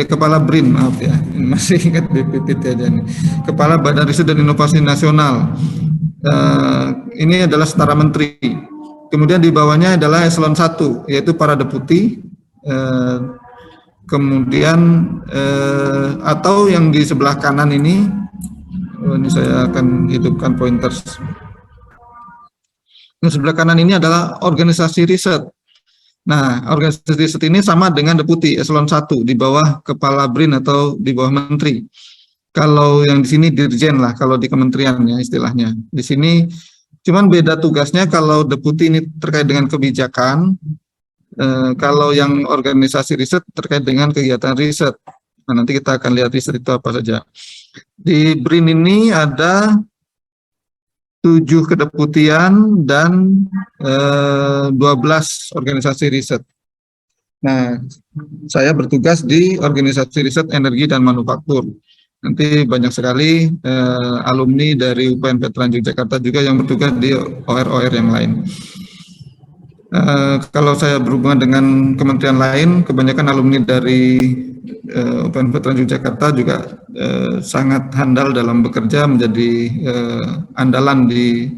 Kepala BRIN, maaf ya, masih ingat BPPT aja nih. Kepala Badan Riset dan Inovasi Nasional. Ini adalah setara menteri. Kemudian di bawahnya adalah eselon 1, yaitu para deputi. Kemudian atau yang di sebelah kanan ini, ini saya akan hidupkan pointers. Yang sebelah kanan ini adalah organisasi riset. Nah, organisasi riset ini sama dengan deputi eselon 1 di bawah kepala BRIN atau di bawah menteri. Kalau yang di sini dirjen lah, kalau di kementerian ya istilahnya. Di sini cuman beda tugasnya, kalau deputi ini terkait dengan kebijakan, kalau yang organisasi riset terkait dengan kegiatan riset. Nah, nanti kita akan lihat riset itu apa saja. Di BRIN ini ada 7 kedeputian dan 12 organisasi riset. Nah, saya bertugas di organisasi riset energi dan manufaktur. Nanti banyak sekali alumni dari UPN Veteran Yogyakarta juga yang bertugas di OR-OR yang lain. Kalau saya berhubungan dengan kementerian lain, kebanyakan alumni dari UPN Veteran Yogyakarta juga sangat handal dalam bekerja, menjadi andalan di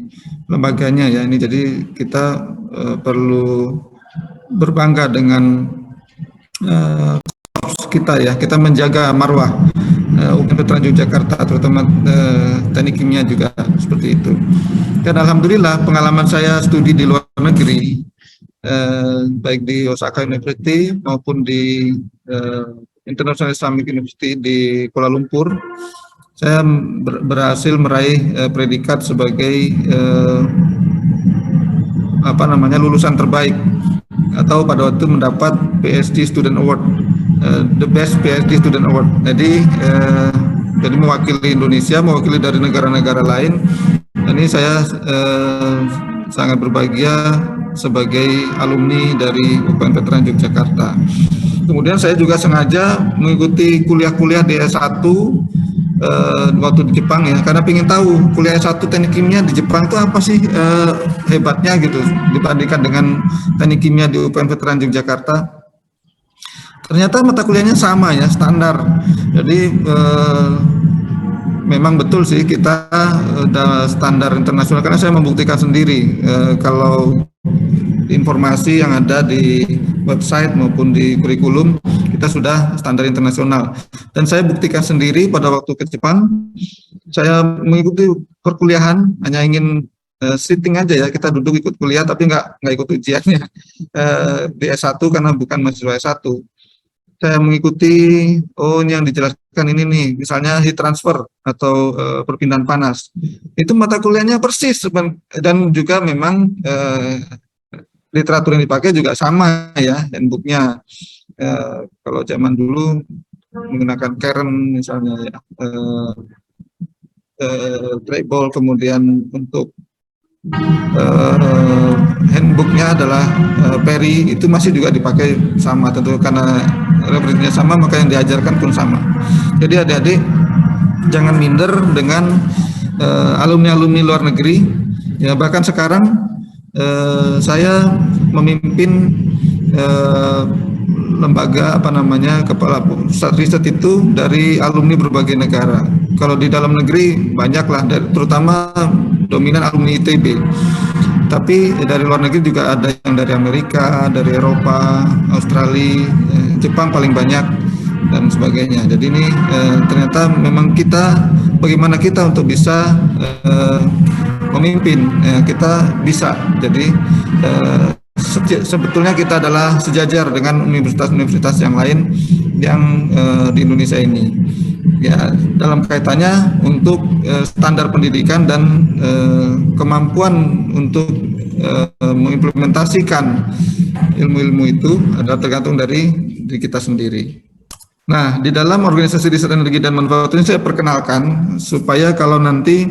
lembaganya ya. Ini jadi kita perlu berbangga dengan kita ya. Kita menjaga marwah UPN Veteran Yogyakarta, terutama teknik kimia juga seperti itu. Dan alhamdulillah pengalaman saya studi di luar negeri, baik di Osaka University maupun di International Islamic University di Kuala Lumpur, saya berhasil meraih predikat sebagai lulusan terbaik, atau pada waktu mendapat PhD Student Award, the best PhD Student Award. Jadi mewakili Indonesia, mewakili dari negara-negara lain. Ini saya sangat berbahagia sebagai alumni dari UPN Veteran Yogyakarta. Kemudian saya juga sengaja mengikuti kuliah-kuliah di S1 waktu di Jepang ya, karena ingin tahu kuliah S1 teknik kimia di Jepang itu apa sih hebatnya gitu dibandingkan dengan teknik kimia di UPN Veteran Yogyakarta. Ternyata mata kuliahnya sama ya, standar. Jadi memang betul sih kita udah standar internasional, karena saya membuktikan sendiri kalau informasi yang ada di website maupun di kurikulum kita sudah standar internasional. Dan saya buktikan sendiri pada waktu ke Jepang, saya mengikuti perkuliahan hanya ingin sitting aja ya, kita duduk ikut kuliah tapi nggak ikut ujiannya di S1 karena bukan mahasiswa S1. Saya mengikuti, ini yang dijelaskan ini nih, misalnya heat transfer atau perpindahan panas. Itu mata kuliahnya persis, dan juga memang literatur yang dipakai juga sama ya, handbooknya. Kalau zaman dulu menggunakan Karen misalnya ya, Treble, kemudian untuk handbooknya adalah Perry, itu masih juga dipakai sama, tentu karena referensinya sama maka yang diajarkan pun sama. Jadi adik-adik jangan minder dengan alumni-alumni luar negeri ya. Bahkan sekarang saya memimpin lembaga kepala pusat riset itu dari alumni berbagai negara. Kalau di dalam negeri banyaklah, terutama dominan alumni ITB. Tapi dari luar negeri juga ada yang dari Amerika, dari Eropa, Australia, Jepang paling banyak dan sebagainya. Jadi ini ternyata memang bagaimana kita untuk bisa memimpin, kita bisa. Jadi sebetulnya kita adalah sejajar dengan universitas-universitas yang lain yang di Indonesia ini. Ya, dalam kaitannya untuk standar pendidikan dan kemampuan untuk mengimplementasikan ilmu-ilmu itu adalah tergantung dari diri kita sendiri. Nah, di dalam organisasi riset energi dan manufaktur ini saya perkenalkan supaya kalau nanti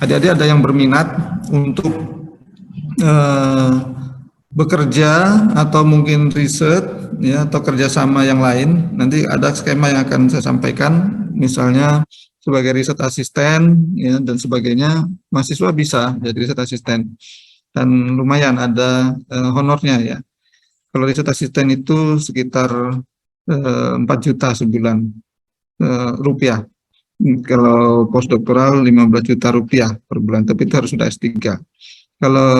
adik-adik ada yang berminat untuk bekerja atau mungkin riset ya, atau kerjasama yang lain, nanti ada skema yang akan saya sampaikan, misalnya sebagai riset asisten ya, dan sebagainya. Mahasiswa bisa jadi riset asisten dan lumayan ada honornya ya. Kalau riset asisten itu sekitar 4 juta sebulan rupiah. Kalau postdoktoral 15 juta rupiah per bulan, tapi itu harus sudah S3. Kalau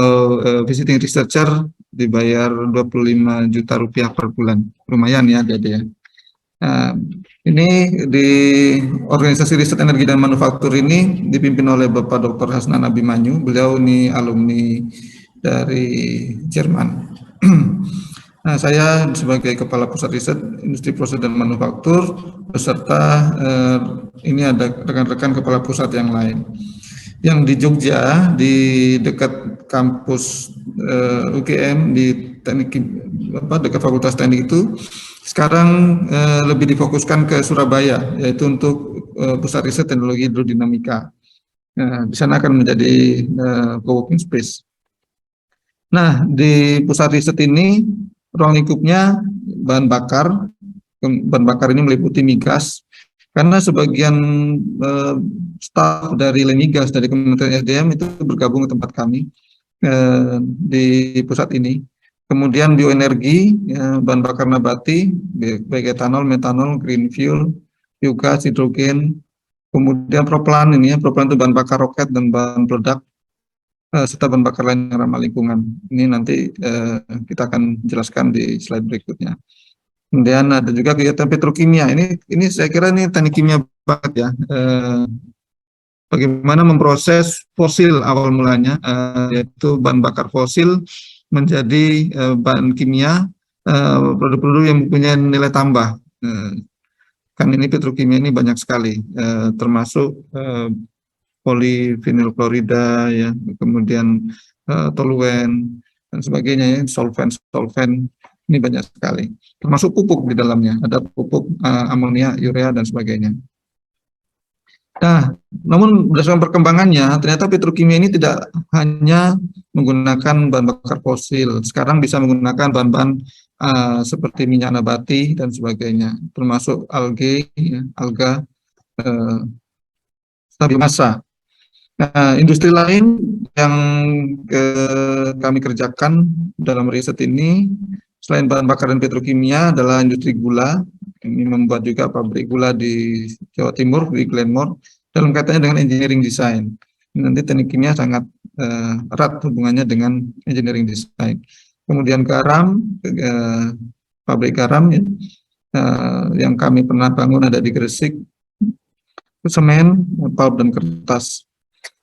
visiting researcher dibayar 25 juta rupiah per bulan. Lumayan ya, jadi ya. Nah, ini di organisasi riset energi dan manufaktur ini dipimpin oleh Bapak Dr. Hasnan Abimanyu. Beliau ini alumni dari Jerman. Nah, saya sebagai Kepala Pusat Riset Industri Proses dan Manufaktur beserta ini ada rekan-rekan Kepala Pusat yang lain. Yang di Jogja, di dekat kampus UGM di teknik dekat Fakultas Teknik itu sekarang lebih difokuskan ke Surabaya, yaitu untuk Pusat Riset Teknologi Hidrodinamika. Di sana akan menjadi co-working space. Nah, di pusat riset ini ruang lingkupnya bahan bakar ini meliputi migas, karena sebagian staf dari Lemigas dari Kementerian SDM itu bergabung ke tempat kami di pusat ini. Kemudian bioenergi, bahan bakar nabati, baik etanol, metanol, green fuel, biogas, hidrogen. Kemudian propelan ini ya, propelan itu bahan bakar roket dan bahan peledak, serta bahan bakar lain yang ramah lingkungan. Ini nanti kita akan jelaskan di slide berikutnya. Kemudian ada juga kegiatan petrokimia. Ini saya kira ini teknik kimia banget ya. Bagaimana memproses fosil awal mulanya, yaitu bahan bakar fosil menjadi bahan kimia, produk-produk yang mempunyai nilai tambah. Kan ini petrokimia ini banyak sekali, termasuk polivinil klorida, ya, kemudian toluen dan sebagainya, ya, solvent ini banyak sekali. Termasuk pupuk di dalamnya, ada pupuk amonia, urea dan sebagainya. Nah, namun berdasarkan perkembangannya, ternyata petrokimia ini tidak hanya menggunakan bahan bakar fosil. Sekarang bisa menggunakan bahan-bahan seperti minyak nabati dan sebagainya, termasuk alga, biomasa. Nah, industri lain yang kami kerjakan dalam riset ini, selain bahan bakar dan petrokimia, adalah industri gula. Ini membuat juga pabrik gula di Jawa Timur, di Glenmore, dalam kaitannya dengan engineering design. Nanti teknik kimia sangat erat hubungannya dengan engineering design. Kemudian garam, pabrik garam ya, yang kami pernah bangun ada di Gresik, semen, pulp dan kertas.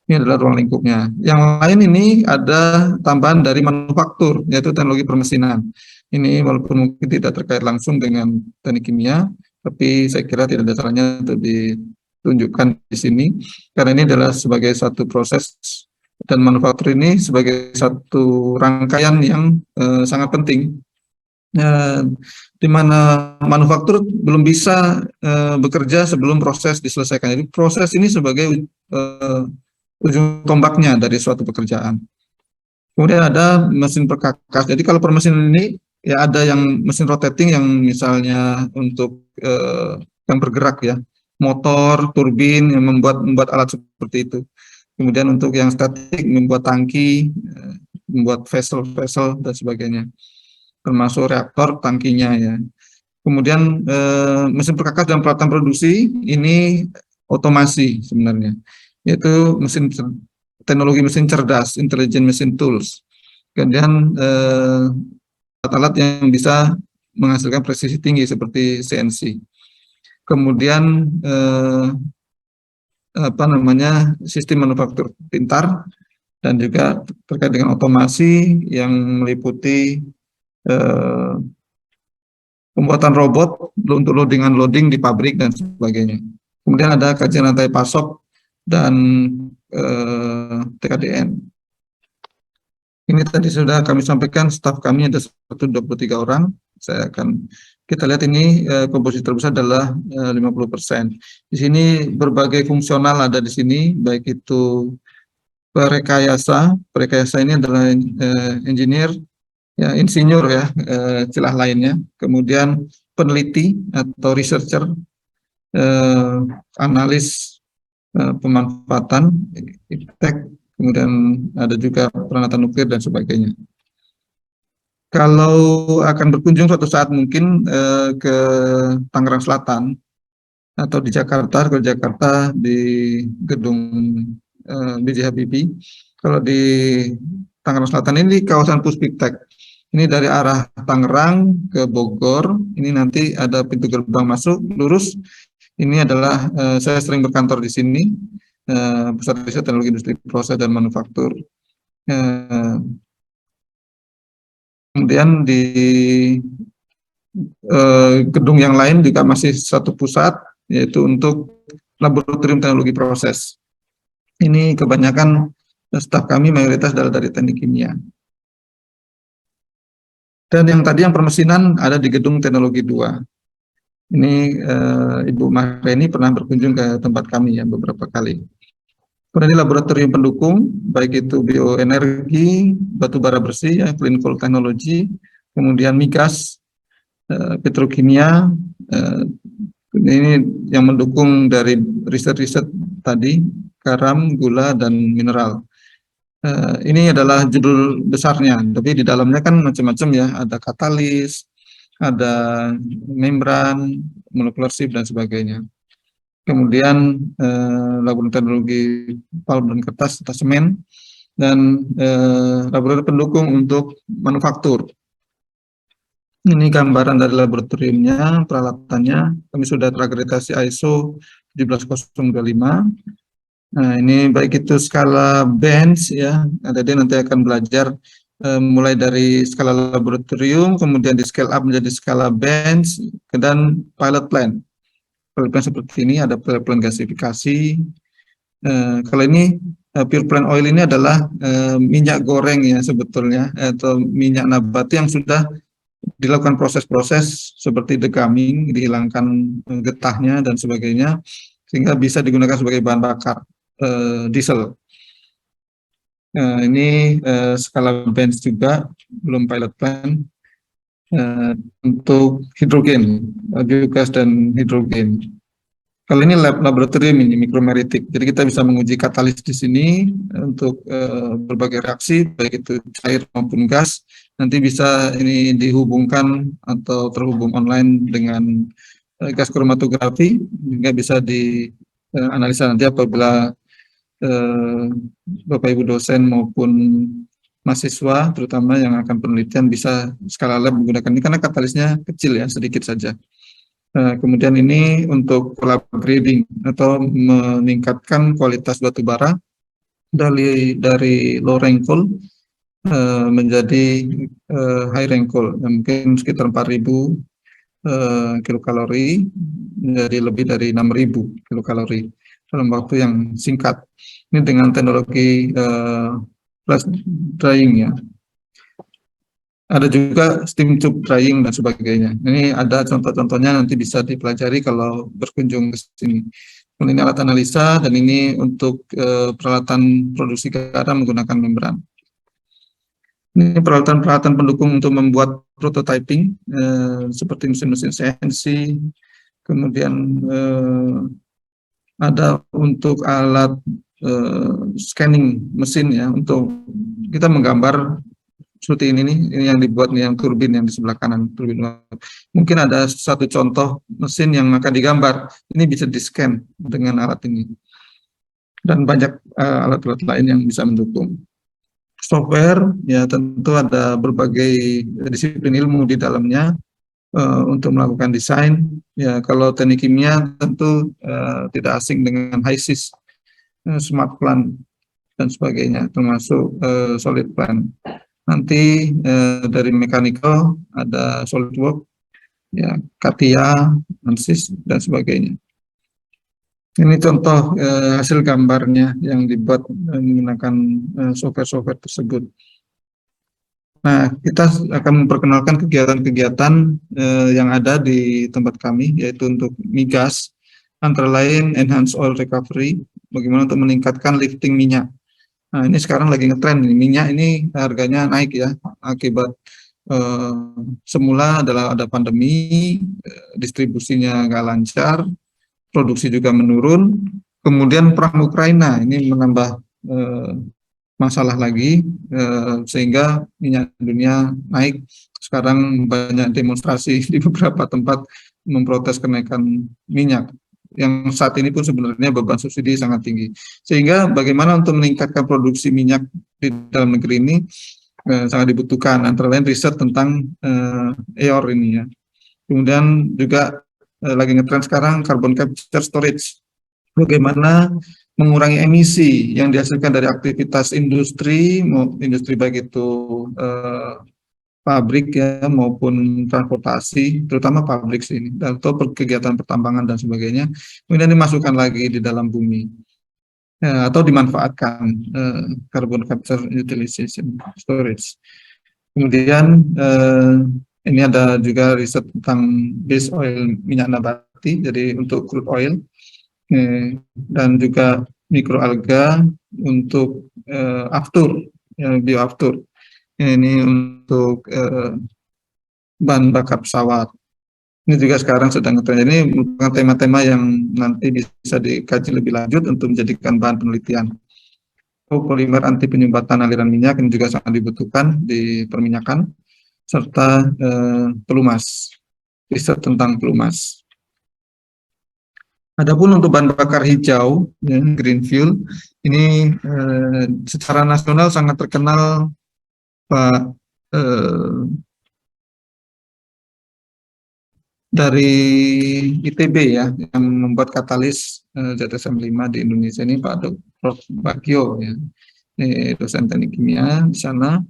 Ini adalah ruang lingkupnya. Yang lain ini ada tambahan dari manufaktur, yaitu teknologi permesinan. Ini walaupun mungkin tidak terkait langsung dengan teknik kimia, tapi saya kira tidak ada salahnya untuk ditunjukkan di sini, karena ini adalah sebagai satu proses dan manufaktur ini sebagai satu rangkaian yang sangat penting, di mana manufaktur belum bisa bekerja sebelum proses diselesaikan. Jadi proses ini sebagai ujung tombaknya dari suatu pekerjaan. Kemudian ada mesin perkakas. Jadi kalau permesinan ini ya ada yang mesin rotating yang misalnya untuk yang bergerak ya, motor, turbin yang membuat alat seperti itu. Kemudian untuk yang statik membuat tangki, membuat vessel dan sebagainya. Termasuk reaktor tangkinya ya. Kemudian mesin perkakas dan peralatan produksi ini otomasi sebenarnya, yaitu teknologi mesin cerdas, intelligent machine tools. Kemudian alat-alat yang bisa menghasilkan presisi tinggi seperti CNC. Kemudian sistem manufaktur pintar dan juga terkait dengan otomasi yang meliputi pembuatan robot untuk loading unloading di pabrik dan sebagainya. Kemudian ada kajian rantai pasok dan TKDN. Ini tadi sudah kami sampaikan, staf kami ada 123 orang. Kita lihat ini komposisi terbesar adalah 50%. Di sini berbagai fungsional ada di sini, baik itu perekayasa ini adalah engineer, ya, insinyur ya, celah lainnya. Kemudian peneliti atau researcher, analis pemanfaatan, iptek, kemudian ada juga peralatan nuklir dan sebagainya. Kalau akan berkunjung suatu saat mungkin ke Tangerang Selatan atau di Jakarta di gedung B.J. Habibie. Kalau di Tangerang Selatan ini kawasan Puspiktek. Ini dari arah Tangerang ke Bogor. Ini nanti ada pintu gerbang masuk lurus. Ini adalah saya sering berkantor di sini, Pusat Riset Teknologi Industri Proses dan Manufaktur. Kemudian di gedung yang lain juga masih satu pusat, yaitu untuk Laboratorium Teknologi Proses. Ini kebanyakan staf kami mayoritas dari teknik kimia. Dan yang tadi yang permesinan ada di gedung teknologi 2. Ini Ibu Mahreni pernah berkunjung ke tempat kami ya beberapa kali. Kemudian di laboratorium pendukung, baik itu bioenergi, batu bara bersih, ya, clean coal technology, kemudian migas, petrokimia, ini yang mendukung dari riset-riset tadi, garam, gula, dan mineral. Ini adalah judul besarnya, tapi di dalamnya kan macam-macam ya, ada katalis, ada membran, molekular sieve, dan sebagainya. Kemudian laboratorium teknologi pulp dan kertas atau semen, dan laboratorium pendukung untuk manufaktur. Ini gambaran dari laboratoriumnya, peralatannya. Kami sudah terakreditasi ISO 17025. Nah, ini baik itu skala bench ya. Jadi nanti akan belajar mulai dari skala laboratorium, kemudian di scale up menjadi skala bench, dan pilot plan. Pilot plan seperti ini, ada pilot plan gasifikasi. Kalau ini pure plant oil ini adalah minyak goreng ya sebetulnya, atau minyak nabati yang sudah dilakukan proses-proses seperti degumming, dihilangkan getahnya dan sebagainya, sehingga bisa digunakan sebagai bahan bakar diesel. Ini skala bench juga, belum pilot plan. Untuk hidrogen, biogas dan hidrogen. Kalau ini laboratorium ini mikromeritik, jadi kita bisa menguji katalis di sini untuk berbagai reaksi, baik itu cair maupun gas. Nanti bisa ini dihubungkan atau terhubung online dengan gas kromatografi, hingga bisa dianalisa nanti apabila Bapak Ibu dosen maupun mahasiswa, terutama yang akan penelitian, bisa skala lab menggunakan ini karena katalisnya kecil ya, sedikit saja. Kemudian ini untuk upgrading atau meningkatkan kualitas batu bara dari low rank coal menjadi high rank coal, mungkin sekitar 4.000 kilokalori menjadi lebih dari 6.000 kilokalori dalam waktu yang singkat. Ini dengan teknologi flash drying ya. Ada juga steam tube drying dan sebagainya. Ini ada contoh-contohnya, nanti bisa dipelajari kalau berkunjung ke sini. Ini alat analisa, dan ini untuk peralatan produksi garam menggunakan membran. Ini peralatan-peralatan pendukung untuk membuat prototyping, seperti mesin-mesin CNC, kemudian ada untuk alat scanning mesin ya, untuk kita menggambar seperti ini nih, ini yang dibuat nih, yang turbin yang di sebelah kanan, turbin. Mungkin ada satu contoh mesin yang akan digambar, ini bisa di-scan dengan alat ini. Dan banyak alat-alat lain yang bisa mendukung. Software, ya tentu ada berbagai disiplin ilmu di dalamnya untuk melakukan desain. Ya kalau teknik kimia tentu tidak asing dengan HYSYS, smart plan, dan sebagainya, termasuk solid plan. Nanti dari mechanical ada SolidWorks, ya, CATIA, ANSYS, dan sebagainya. Ini contoh hasil gambarnya yang dibuat menggunakan software-software tersebut. Nah, kita akan memperkenalkan kegiatan-kegiatan yang ada di tempat kami, yaitu untuk migas, antara lain enhanced oil recovery, bagaimana untuk meningkatkan lifting minyak. Nah, ini sekarang lagi ngetren, minyak ini harganya naik ya, akibat semula adalah ada pandemi, distribusinya nggak lancar, produksi juga menurun, kemudian perang Ukraina ini menambah masalah lagi, sehingga minyak dunia naik. Sekarang banyak demonstrasi di beberapa tempat memprotes kenaikan minyak yang saat ini pun sebenarnya beban subsidi sangat tinggi. Sehingga bagaimana untuk meningkatkan produksi minyak di dalam negeri ini sangat dibutuhkan, antara lain riset tentang EOR ini ya. Kemudian juga lagi ngetren sekarang carbon capture storage. Bagaimana mengurangi emisi yang dihasilkan dari aktivitas industri, industri baik itu pabrik ya maupun transportasi, terutama pabrik sini, atau kegiatan pertambangan dan sebagainya, kemudian dimasukkan lagi di dalam bumi atau dimanfaatkan carbon capture utilization storage. Kemudian ini ada juga riset tentang base oil minyak nabati, jadi untuk crude oil, dan juga mikroalga untuk aftur, bioaftur. Ini untuk bahan bakar pesawat. Ini juga sekarang sedang ngetren. Ini merupakan tema-tema yang nanti bisa dikaji lebih lanjut untuk menjadikan bahan penelitian. Polimer anti penyumbatan aliran minyak ini juga sangat dibutuhkan di perminyakan, serta pelumas, riset tentang pelumas. Adapun untuk bahan bakar hijau, ya, green fuel, ini secara nasional sangat terkenal Pak dari ITB ya, yang membuat katalis ZSM-5 di Indonesia ini Pak Prof. Bagio ya, ini dosen teknik kimia di sana,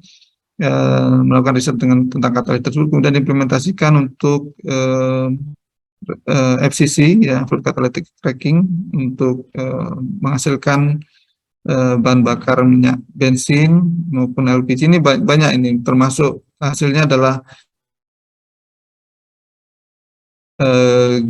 melakukan riset tentang katalis tersebut, kemudian diimplementasikan untuk FCC ya, fluid catalytic cracking, untuk menghasilkan bahan bakar minyak bensin maupun LPG. Ini banyak ini, termasuk hasilnya adalah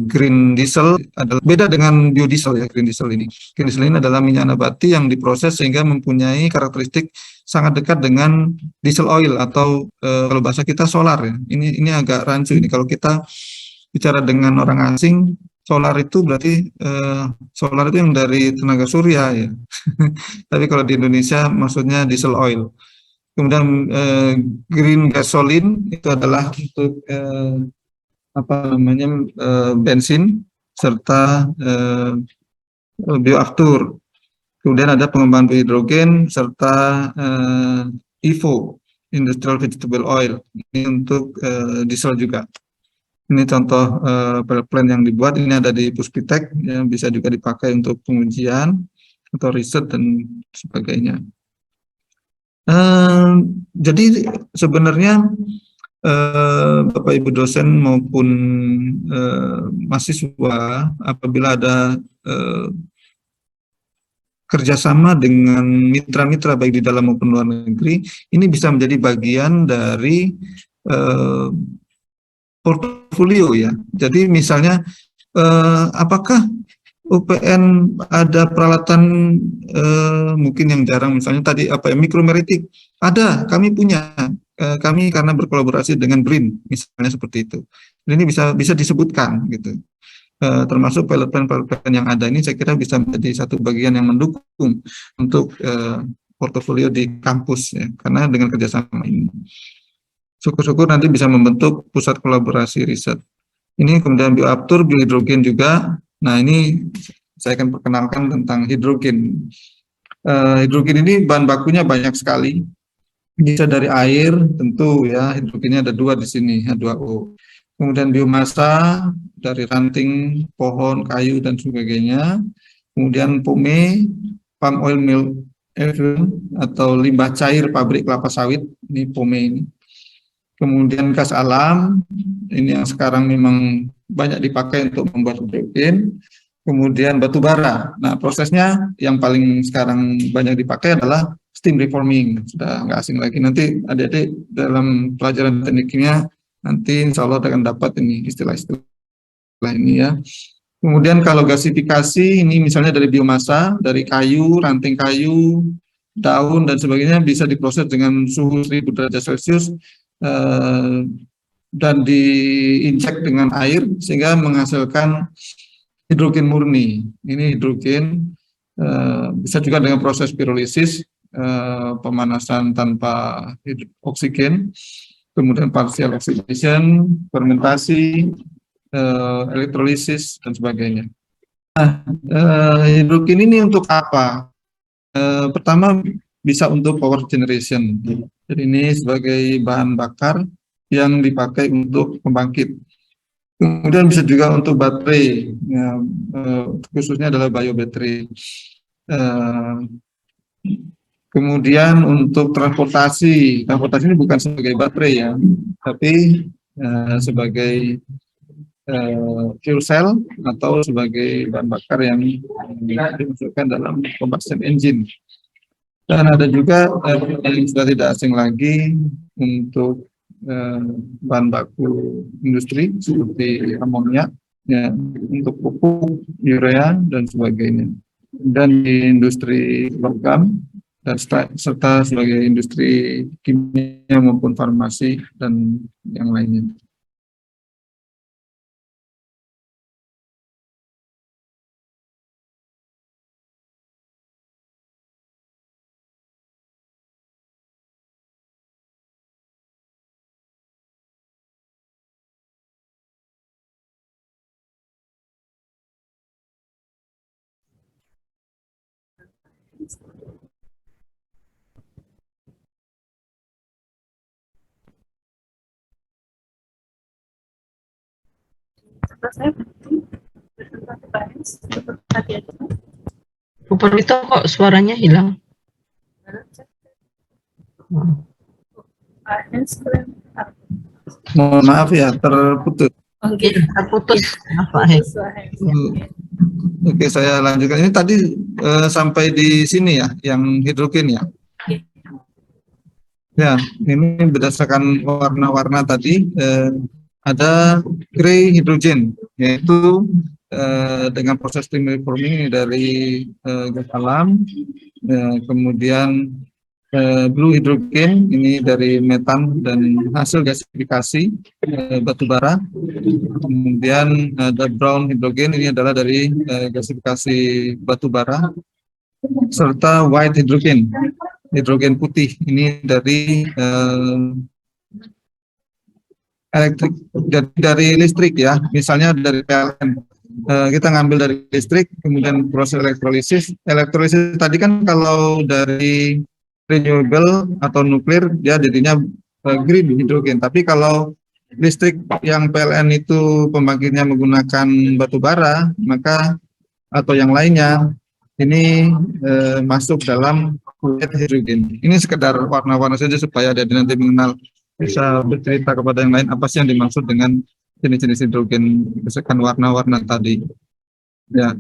green diesel. Adalah beda dengan biodiesel ya, green diesel ini. Green diesel ini adalah minyak nabati yang diproses sehingga mempunyai karakteristik sangat dekat dengan diesel oil atau kalau bahasa kita solar ya. Ini agak rancu ini kalau kita bicara dengan orang asing. Solar itu berarti solar itu yang dari tenaga surya ya. Tapi kalau di Indonesia maksudnya diesel oil. Kemudian green gasoline itu adalah untuk bensin serta bioaftur. Kemudian ada pengembangan biohidrogen serta IVO, industrial vegetable oil. Ini untuk diesel juga. Ini contoh plan yang dibuat. Ini ada di Puspitek, yang bisa juga dipakai untuk pengujian atau riset dan sebagainya. Jadi sebenarnya Bapak Ibu dosen maupun mahasiswa, apabila ada kerjasama dengan mitra-mitra baik di dalam maupun luar negeri, ini bisa menjadi bagian dari portofolio ya. Jadi misalnya apakah UPN ada peralatan mungkin yang jarang, misalnya tadi mikromeritik, ada, kami punya. Kami karena berkolaborasi dengan BRIN misalnya seperti itu. Dan ini bisa disebutkan gitu. Termasuk pilot plan yang ada ini saya kira bisa menjadi satu bagian yang mendukung untuk portofolio di kampus ya, karena dengan kerjasama ini syukur-syukur nanti bisa membentuk pusat kolaborasi riset. Ini kemudian bioaftur, biohidrogen juga. Nah ini saya akan perkenalkan tentang hidrogen. Hidrogen ini bahan bakunya banyak sekali. Bisa dari air, tentu ya, hidrogennya ada 2 di sini, H2O. Kemudian biomasa dari ranting, pohon, kayu, dan sebagainya. Kemudian POME, palm oil mill effluent, atau limbah cair pabrik kelapa sawit, ini POME ini. Kemudian gas alam, ini yang sekarang memang banyak dipakai untuk membuat hidrogen. Kemudian batu bara. Nah, prosesnya yang paling sekarang banyak dipakai adalah steam reforming. Sudah nggak asing lagi. Nanti adik-adik dalam pelajaran teknik kimia nanti insya Allah akan dapat ini istilah-istilah ini ya. Kemudian kalau gasifikasi ini misalnya dari biomasa, dari kayu, ranting kayu, daun dan sebagainya bisa diproses dengan suhu 1000 derajat Celcius dan diinjek dengan air sehingga menghasilkan hidrogen murni. Ini hidrogen bisa juga dengan proses pirolisis pemanasan tanpa oksigen, kemudian partial oxidation, fermentasi, elektrolisis dan sebagainya. Hidrogen ini untuk apa? Pertama bisa untuk power generation. Jadi ini sebagai bahan bakar yang dipakai untuk pembangkit. Kemudian bisa juga untuk baterai, ya, khususnya adalah biobattery. Kemudian untuk transportasi ini bukan sebagai baterai ya, tapi sebagai fuel cell atau sebagai bahan bakar yang dimasukkan dalam combustion engine. Dan ada juga yang sudah tidak asing lagi untuk bahan baku industri seperti amonia, ya, untuk pupuk, urea dan sebagainya. Dan di industri logam dan serta sebagai industri kimia maupun farmasi dan yang lainnya. Bu Polito kok suaranya hilang? Mohon maaf ya, terputus. Oke, terputus. Apa? Oke, saya lanjutkan. Ini tadi sampai di sini ya, yang hidrogen ya. Ya, ini berdasarkan warna-warna tadi, ada grey hidrogen, yaitu dengan proses primary forming dari gas alam, kemudian blue hidrogen ini dari metan dan hasil gasifikasi batu bara, kemudian ada brown hidrogen ini adalah dari gasifikasi batu bara, serta white hidrogen, hidrogen putih ini dari elektrik, dari listrik ya, misalnya dari PLN. Kita ngambil dari listrik, kemudian proses elektrolisis. Elektrolisis tadi kan kalau dari renewable atau nuklir dia jadinya green hidrogen. Tapi kalau listrik yang PLN itu pembangkitnya menggunakan batu bara, maka atau yang lainnya ini masuk dalam white hidrogen. Ini sekedar warna-warna saja supaya dia nanti mengenal, bisa bercerita kepada yang lain apa sih yang dimaksud dengan jenis-jenis hidrogen berdasarkan warna-warna tadi. Ya.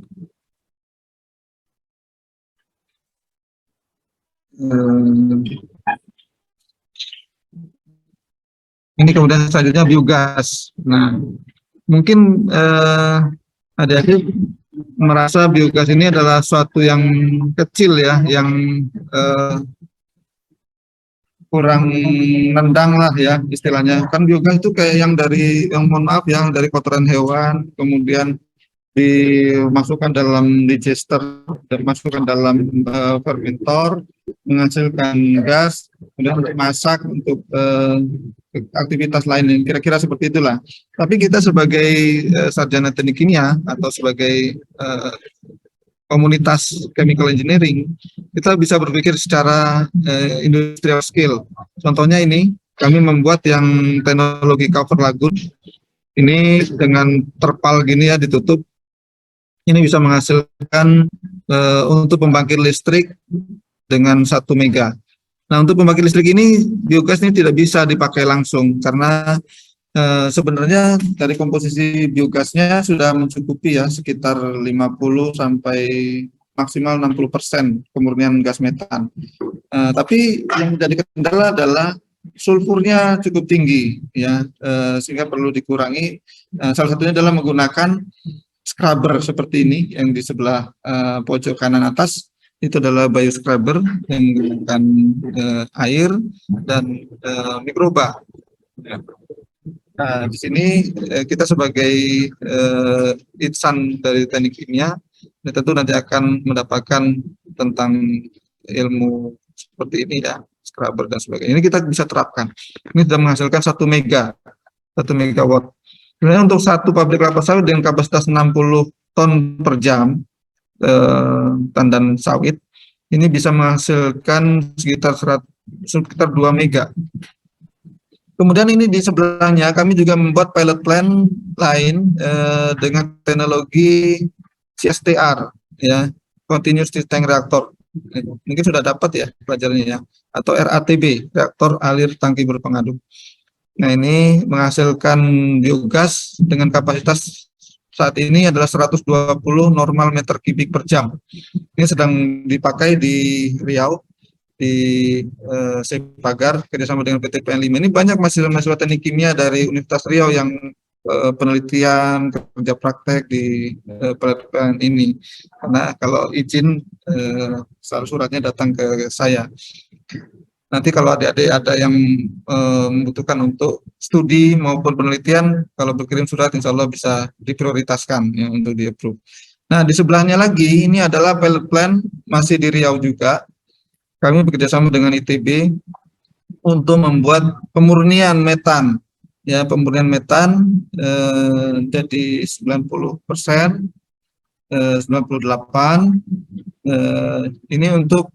Ini kemudian selanjutnya biogas. Nah, mungkin adik-adik merasa biogas ini adalah suatu yang kecil ya, yang kurang nendang lah ya istilahnya. Kan biogas itu kayak yang dari, yang mohon maaf, yang dari kotoran hewan, kemudian dimasukkan dalam digester dan masukkan dalam fermentor, menghasilkan gas, kemudian untuk masak, untuk aktivitas lain, kira-kira seperti itulah. Tapi kita sebagai sarjana teknik kimia atau sebagai komunitas chemical engineering, kita bisa berpikir secara industrial scale. Contohnya ini, kami membuat yang teknologi cover lagoon, ini dengan terpal gini ya, ditutup. Ini bisa menghasilkan untuk pembangkit listrik dengan 1 mega. Nah, untuk pembangkit listrik ini, biogas ini tidak bisa dipakai langsung, karena sebenarnya dari komposisi biogasnya sudah mencukupi ya, sekitar 50 sampai maksimal 60% kemurnian gas metan. Tapi yang menjadi kendala adalah sulfurnya cukup tinggi ya, sehingga perlu dikurangi. Salah satunya adalah menggunakan scrubber seperti ini yang di sebelah pojok kanan atas. Itu adalah bioscrubber yang menggunakan air dan mikroba. Nah, di sini kita sebagai insan dari teknik kimia, tentu nanti akan mendapatkan tentang ilmu seperti ini ya, scrubber dan sebagainya. Ini kita bisa terapkan. Ini sudah menghasilkan 1 megawatt. Sebenarnya untuk satu pabrik kelapa sawit dengan kapasitas 60 ton per jam tandan sawit, ini bisa menghasilkan sekitar 2 mega. Kemudian ini di sebelahnya kami juga membuat pilot plan lain dengan teknologi CSTR, ya, Continuous Tank Reactor. Mungkin sudah dapat ya pelajarannya ya, atau RATB, reaktor alir tangki berpengaruh. Nah, ini menghasilkan biogas dengan kapasitas saat ini adalah 120 normal meter kubik per jam. Ini sedang dipakai di Riau, di Sepagar, kerjasama dengan PT PN5. Ini banyak mahasiswa teknik kimia dari Universitas Riau yang penelitian, kerja praktek di PN ini. Karena kalau izin suratnya datang ke saya. Nanti kalau adik-adik ada yang membutuhkan untuk studi maupun penelitian, kalau berkirim surat insya Allah bisa diprioritaskan ya, untuk di-approve. Nah, di sebelahnya lagi ini adalah pilot plan masih di Riau juga. Kami bekerjasama dengan ITB untuk membuat pemurnian metan. Ya, pemurnian metan jadi 90%, 98%. Ini untuk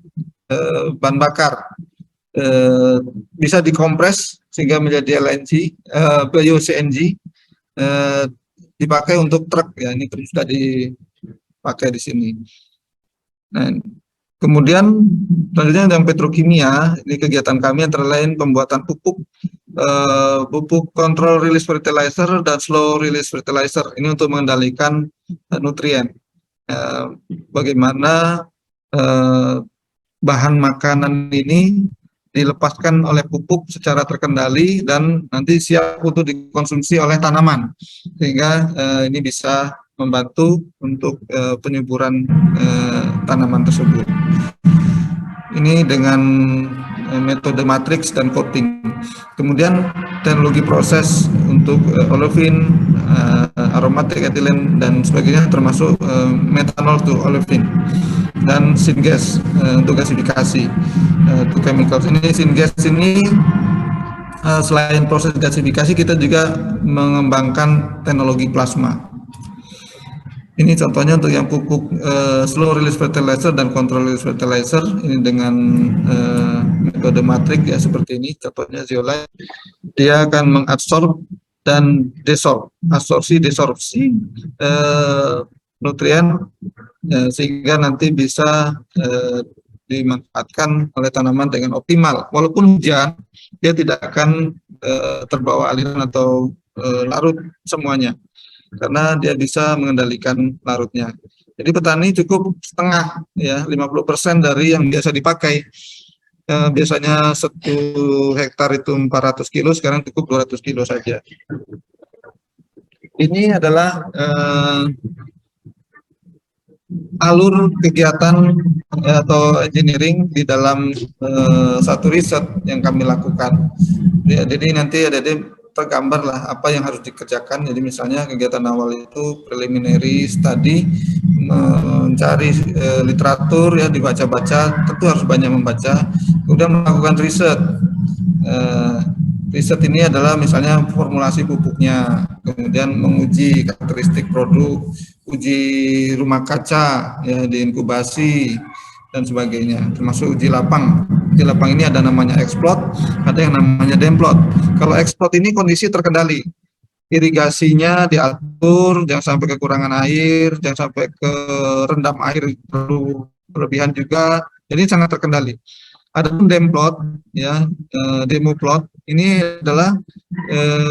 bahan bakar. Bisa dikompres sehingga menjadi LNG, bio-CNG, dipakai untuk truk ya, ini sudah dipakai di sini. Nah, kemudian selanjutnya yang petrokimia, ini kegiatan kami antara lain pembuatan pupuk control release fertilizer dan slow release fertilizer, ini untuk mengendalikan nutrien. Bagaimana bahan makanan ini dilepaskan oleh pupuk secara terkendali dan nanti siap untuk dikonsumsi oleh tanaman, sehingga ini bisa membantu untuk penyuburan tanaman tersebut. Ini dengan metode matriks dan coating. Kemudian teknologi proses untuk olefin, aromatic ethylene dan sebagainya, termasuk methanol to olefin dan syngas untuk gasifikasi to chemicals. Ini syngas ini selain proses gasifikasi kita juga mengembangkan teknologi plasma. Ini contohnya untuk yang pupuk slow release fertilizer dan control release fertilizer, ini dengan metode matrik ya, seperti ini contohnya zeolite. Dia akan mengadsorb dan absorpsi desorpsi nutrien sehingga nanti bisa dimanfaatkan oleh tanaman dengan optimal. Walaupun hujan, dia tidak akan terbawa aliran atau larut semuanya, karena dia bisa mengendalikan larutnya. Jadi petani cukup setengah ya, 50% dari yang biasa dipakai. Biasanya 1 hektar itu 400 kilo, sekarang cukup 200 kilo saja. Ini adalah alur kegiatan atau engineering di dalam satu riset yang kami lakukan. Ya, jadi nanti ada tergambar lah apa yang harus dikerjakan. Jadi misalnya kegiatan awal itu preliminary study, mencari literatur ya, dibaca-baca, tentu harus banyak membaca. Kemudian melakukan riset. Riset ini adalah misalnya formulasi pupuknya, kemudian menguji karakteristik produk, uji rumah kaca ya, diinkubasi dan sebagainya, termasuk uji lapang. Uji lapang ini ada namanya explot, ada yang namanya demplot. Kalau explot ini kondisi terkendali, irigasinya diatur, jangan sampai kekurangan air, jangan sampai ke rendam air berlebihan juga, jadi sangat terkendali. Adapun demplot ya, demo plot ini adalah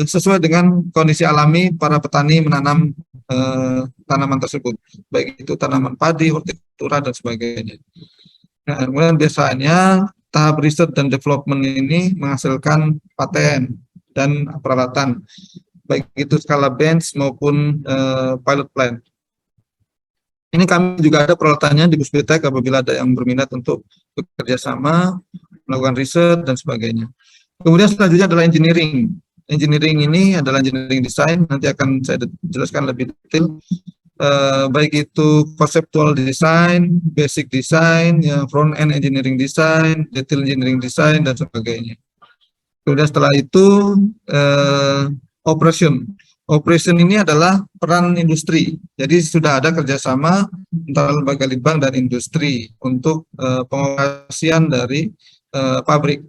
sesuai dengan kondisi alami para petani menanam tanaman tersebut, baik itu tanaman padi, hortikultura dan sebagainya. Nah, kemudian biasanya tahap riset dan development ini menghasilkan paten dan peralatan, baik itu skala bench maupun pilot plant. Ini kami juga ada peralatannya di Puspittek apabila ada yang berminat untuk bekerja sama, melakukan riset dan sebagainya. Kemudian selanjutnya adalah engineering. Engineering ini adalah engineering design, nanti akan saya jelaskan lebih detail. baik itu conceptual design, basic design, ya, front end engineering design, detail engineering design dan sebagainya. Kemudian setelah itu operation. Operation ini adalah peran industri. Jadi sudah ada kerjasama antara lembaga litbang dan industri untuk pengoperasian dari pabrik.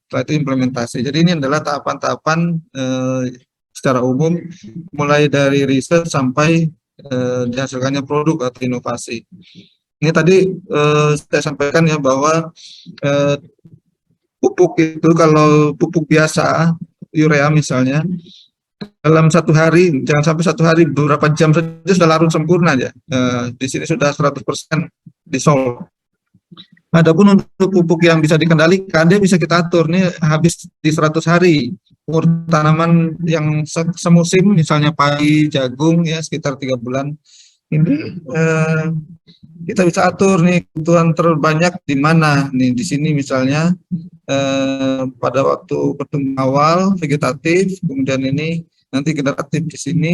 Setelah itu implementasi. Jadi ini adalah tahapan-tahapan secara umum mulai dari riset sampai dihasilkannya produk atau inovasi. Ini tadi saya sampaikan ya bahwa pupuk itu kalau pupuk biasa, urea misalnya, dalam satu hari, jangan sampai satu hari, beberapa jam saja sudah larut sempurna ya. Di sini sudah 100% dissolve. Adapun untuk pupuk yang bisa dikendalikan, dia bisa kita atur nih habis di 100 hari. Umur tanaman yang semusim, misalnya padi, jagung ya sekitar 3 bulan. Ini kita bisa atur nih kebutuhan terbanyak di mana nih, di sini misalnya pada waktu pertumbuhan awal vegetatif, kemudian ini nanti generatif di sini,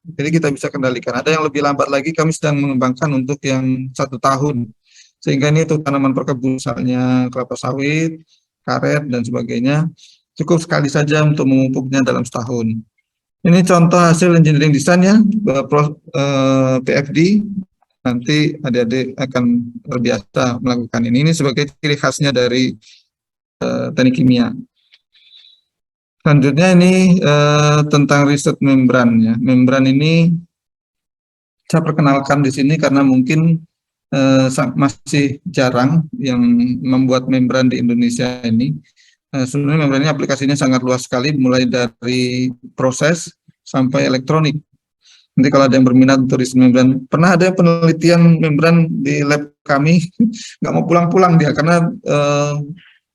jadi kita bisa kendalikan. Ada yang lebih lambat lagi, kami sedang mengembangkan untuk yang 1 tahun, sehingga ini untuk tanaman perkebunan misalnya kelapa sawit, karet dan sebagainya, cukup sekali saja untuk memupuknya dalam setahun. Ini contoh hasil engineering design ya, PFD. Nanti adik-adik akan terbiasa melakukan ini. Ini sebagai ciri khasnya dari teknik kimia. Selanjutnya ini tentang riset membran ya. Membran ini saya perkenalkan di sini karena mungkin masih jarang yang membuat membran di Indonesia ini. Sebenarnya membran ini aplikasinya sangat luas sekali, mulai dari proses sampai elektronik. Nanti kalau ada yang berminat untuk riset membran, pernah ada penelitian membran di lab kami, nggak mau pulang-pulang dia karena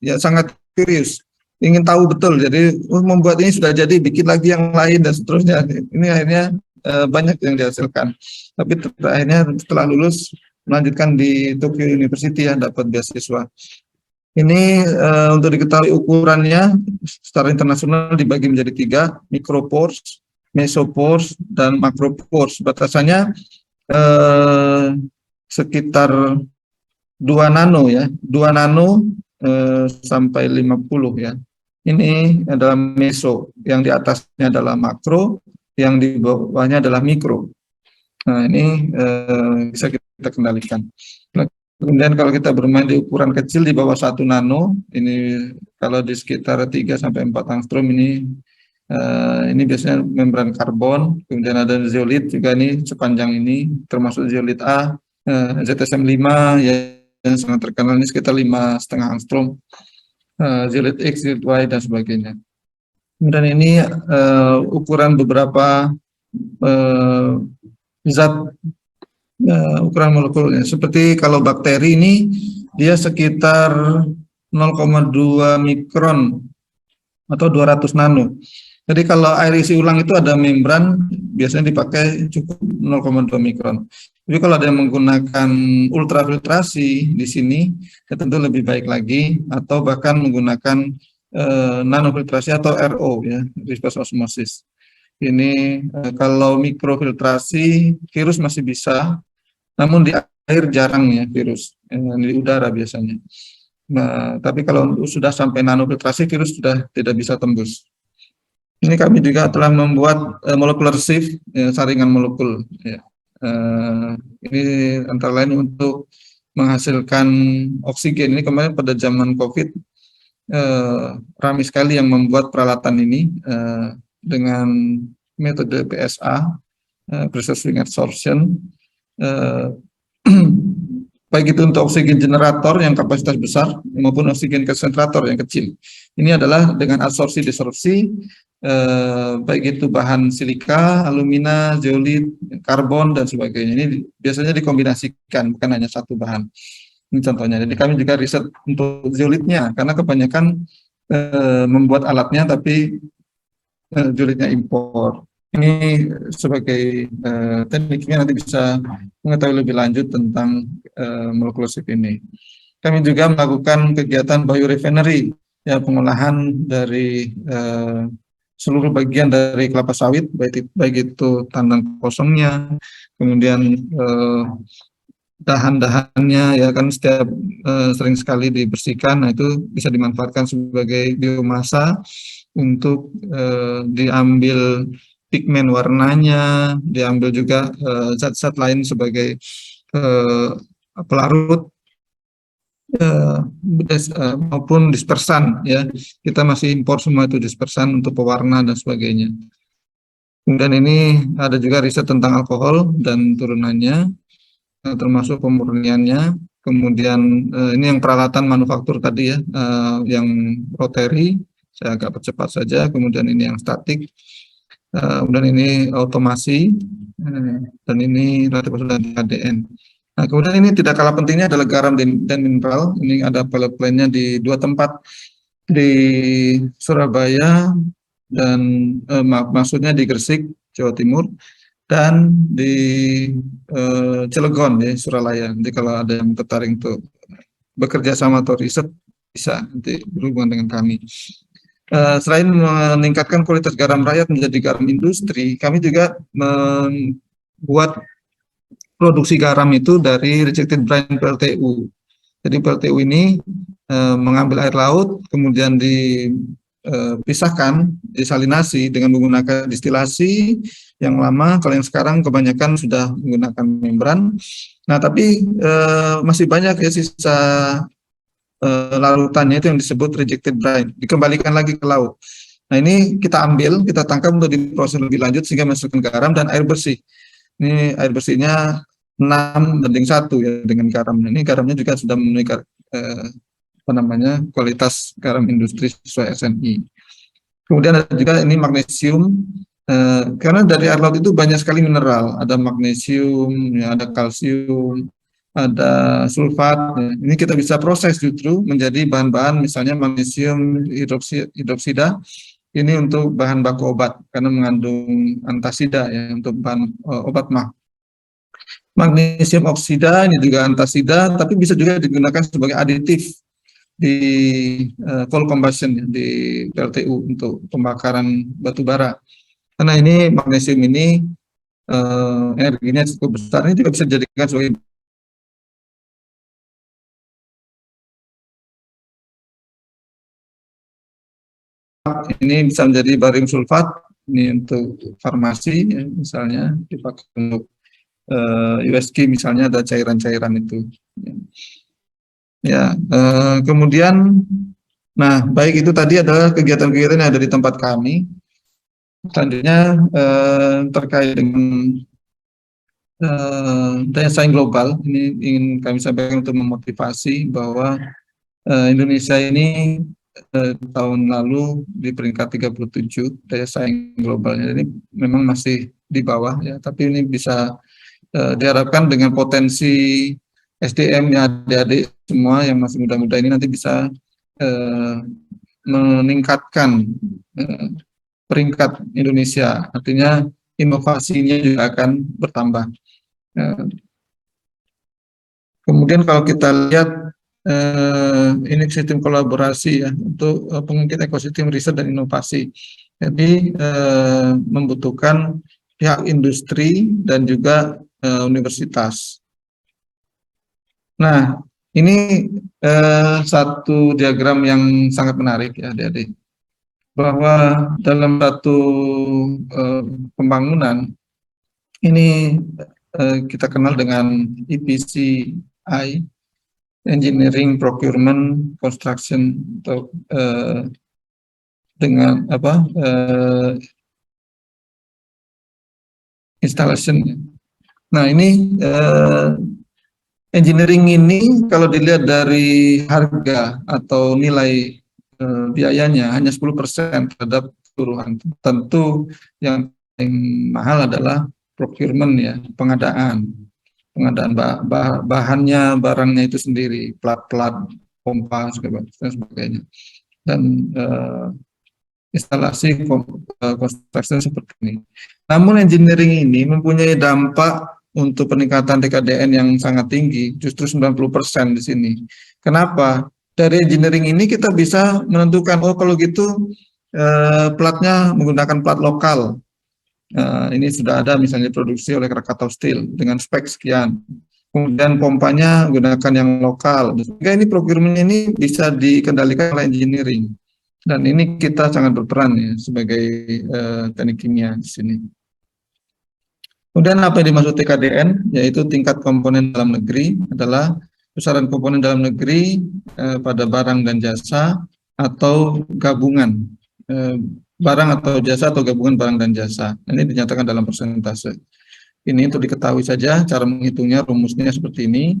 ya sangat curious, ingin tahu betul. Jadi membuat ini sudah jadi, bikin lagi yang lain dan seterusnya. Ini akhirnya banyak yang dihasilkan. Tapi akhirnya setelah lulus melanjutkan di Tokyo University ya, dapat beasiswa. Ini untuk diketahui ukurannya secara internasional dibagi menjadi 3, micropores, mesopores, dan macropores. Batasannya sekitar 2 nano ya, 2 nano sampai 50 ya. Ini adalah meso, yang di atasnya adalah makro, yang di bawahnya adalah mikro. Nah, ini bisa kita kendalikan. Kemudian kalau kita bermain di ukuran kecil di bawah 1 nano, ini kalau di sekitar 3 sampai 4 angstrom ini biasanya membran karbon. Kemudian ada zeolit juga nih sepanjang ini, termasuk zeolit A, ZSM5 ya, yang sangat terkenal ini sekitar 5,5 angstrom, zeolit X, zeolit Y dan sebagainya. Kemudian ini ukuran beberapa zat ukuran molekulnya. Seperti kalau bakteri ini dia sekitar 0,2 mikron atau 200 nano. Jadi kalau air isi ulang itu ada membran, biasanya dipakai cukup 0,2 mikron. Tapi kalau ada yang menggunakan ultrafiltrasi di sini, ya tentu lebih baik lagi, atau bahkan menggunakan nanofiltrasi atau RO ya, reverse osmosis. Ini kalau mikrofiltrasi virus masih bisa, namun di air jarang ya virus, di udara biasanya. Nah, tapi kalau sudah sampai nanofiltrasi, virus sudah tidak bisa tembus. Ini kami juga telah membuat molecular sieve, saringan molekul. Ya. Ini antara lain untuk menghasilkan oksigen. Ini kemarin pada zaman COVID, ramai sekali yang membuat peralatan ini dengan metode PSA, pressure swing adsorption. Baik itu untuk oksigen generator yang kapasitas besar maupun oksigen konsentrator yang kecil. Ini adalah dengan absorpsi disrupsi, baik itu bahan silika, alumina, zeolit, karbon dan sebagainya. Ini biasanya dikombinasikan, bukan hanya satu bahan. Ini contohnya. Jadi kami juga riset untuk zeolitnya karena kebanyakan membuat alatnya tapi zeolitnya impor. Ini sebagai tekniknya nanti bisa mengetahui lebih lanjut tentang molecular sieve ini. Kami juga melakukan kegiatan biorefinery, ya, pengolahan dari seluruh bagian dari kelapa sawit, baik itu tandang kosongnya, kemudian dahan-dahannya, ya kan setiap sering sekali dibersihkan. Nah, itu bisa dimanfaatkan sebagai biomasa untuk diambil pigmen warnanya, diambil juga zat-zat lain sebagai pelarut maupun dispersan, ya. Kita masih impor semua itu dispersan untuk pewarna dan sebagainya. Kemudian ini ada juga riset tentang alkohol dan turunannya, termasuk pemurniannya. Kemudian ini yang peralatan manufaktur tadi, ya, yang rotary, saya agak percepat saja. Kemudian ini yang statik, kemudian ini otomasi, dan ini latih dan ADN. Nah, kemudian ini tidak kalah pentingnya adalah garam dan mineral. Ini ada pilot plan-nya di 2 tempat, di Surabaya dan maksudnya di Gresik, Jawa Timur, dan di Cilegon, ya, Suralaya. Nanti kalau ada yang tertarik untuk bekerja sama atau riset, bisa nanti berhubungan dengan kami. Selain meningkatkan kualitas garam rakyat menjadi garam industri, kami juga membuat produksi garam itu dari rejected brine PLTU. Jadi PLTU ini mengambil air laut, kemudian dipisahkan, disalinasi dengan menggunakan distilasi yang lama. Kalau yang sekarang kebanyakan sudah menggunakan membran. Nah, tapi masih banyak, ya, sisa larutannya itu yang disebut rejected brine, dikembalikan lagi ke laut. Nah, ini kita ambil, kita tangkap untuk diproses lebih lanjut sehingga menghasilkan garam dan air bersih. Ini air bersihnya 6:1, ya, dengan garam. Ini garamnya juga sudah memenuhi kualitas garam industri sesuai SNI. Kemudian ada juga ini magnesium, karena dari air laut itu banyak sekali mineral, ada magnesium, ya, ada kalsium, ada sulfat. Ini kita bisa proses justru menjadi bahan-bahan, misalnya magnesium hidroksida, ini untuk bahan baku obat karena mengandung antasida, ya, untuk bahan obat mah. Magnesium oksida ini juga antasida, tapi bisa juga digunakan sebagai aditif di coal combustion, ya, di PLTU untuk pembakaran batu bara. Karena ini magnesium ini energinya cukup besar, ini juga bisa dijadikan sebagai ini bisa menjadi barium sulfat, ini untuk farmasi, ya, misalnya dipakai untuk USG, misalnya ada cairan-cairan itu. Ya, kemudian, nah, baik itu tadi adalah kegiatan-kegiatan yang ada di tempat kami. Selanjutnya terkait dengan daya saing global, ini ingin kami sampaikan untuk memotivasi bahwa Indonesia ini tahun lalu di peringkat 37 daya saing globalnya. Ini memang masih di bawah, ya, tapi ini bisa diharapkan dengan potensi SDM-nya adik-adik semua yang masih muda-muda ini nanti bisa meningkatkan peringkat Indonesia. Artinya inovasinya juga akan bertambah. Kemudian kalau kita lihat ini sistem kolaborasi, ya, untuk pengungkit ekosistem riset dan inovasi. Jadi membutuhkan pihak industri dan juga universitas. Nah, ini satu diagram yang sangat menarik, ya, adik-adik, bahwa dalam satu pembangunan ini kita kenal dengan EPCI, Engineering, Procurement, Construction, atau dengan apa installation. Nah, ini engineering ini kalau dilihat dari harga atau nilai biayanya hanya 10% terhadap keseluruhan. Tentu yang paling mahal adalah procurement, ya, pengadaan bahannya, barangnya itu sendiri, plat-plat, pompa, dan sebagainya. Dan instalasi konstruksi seperti ini. Namun engineering ini mempunyai dampak untuk peningkatan TKDN yang sangat tinggi, justru 90% di sini. Kenapa? Dari engineering ini kita bisa menentukan, oh, kalau gitu platnya menggunakan plat lokal. Ini sudah ada misalnya produksi oleh Krakatau Steel dengan spek sekian. Kemudian pompanya menggunakan yang lokal. Sehingga ini procurement ini bisa dikendalikan oleh engineering. Dan ini kita sangat berperan ya sebagai teknik kimia di sini. Kemudian apa yang dimaksud TKDN, yaitu tingkat komponen dalam negeri adalah besaran komponen dalam negeri pada barang dan jasa atau gabungan barang atau jasa atau gabungan barang dan jasa. Ini dinyatakan dalam persentase. Ini untuk diketahui saja, cara menghitungnya rumusnya seperti ini.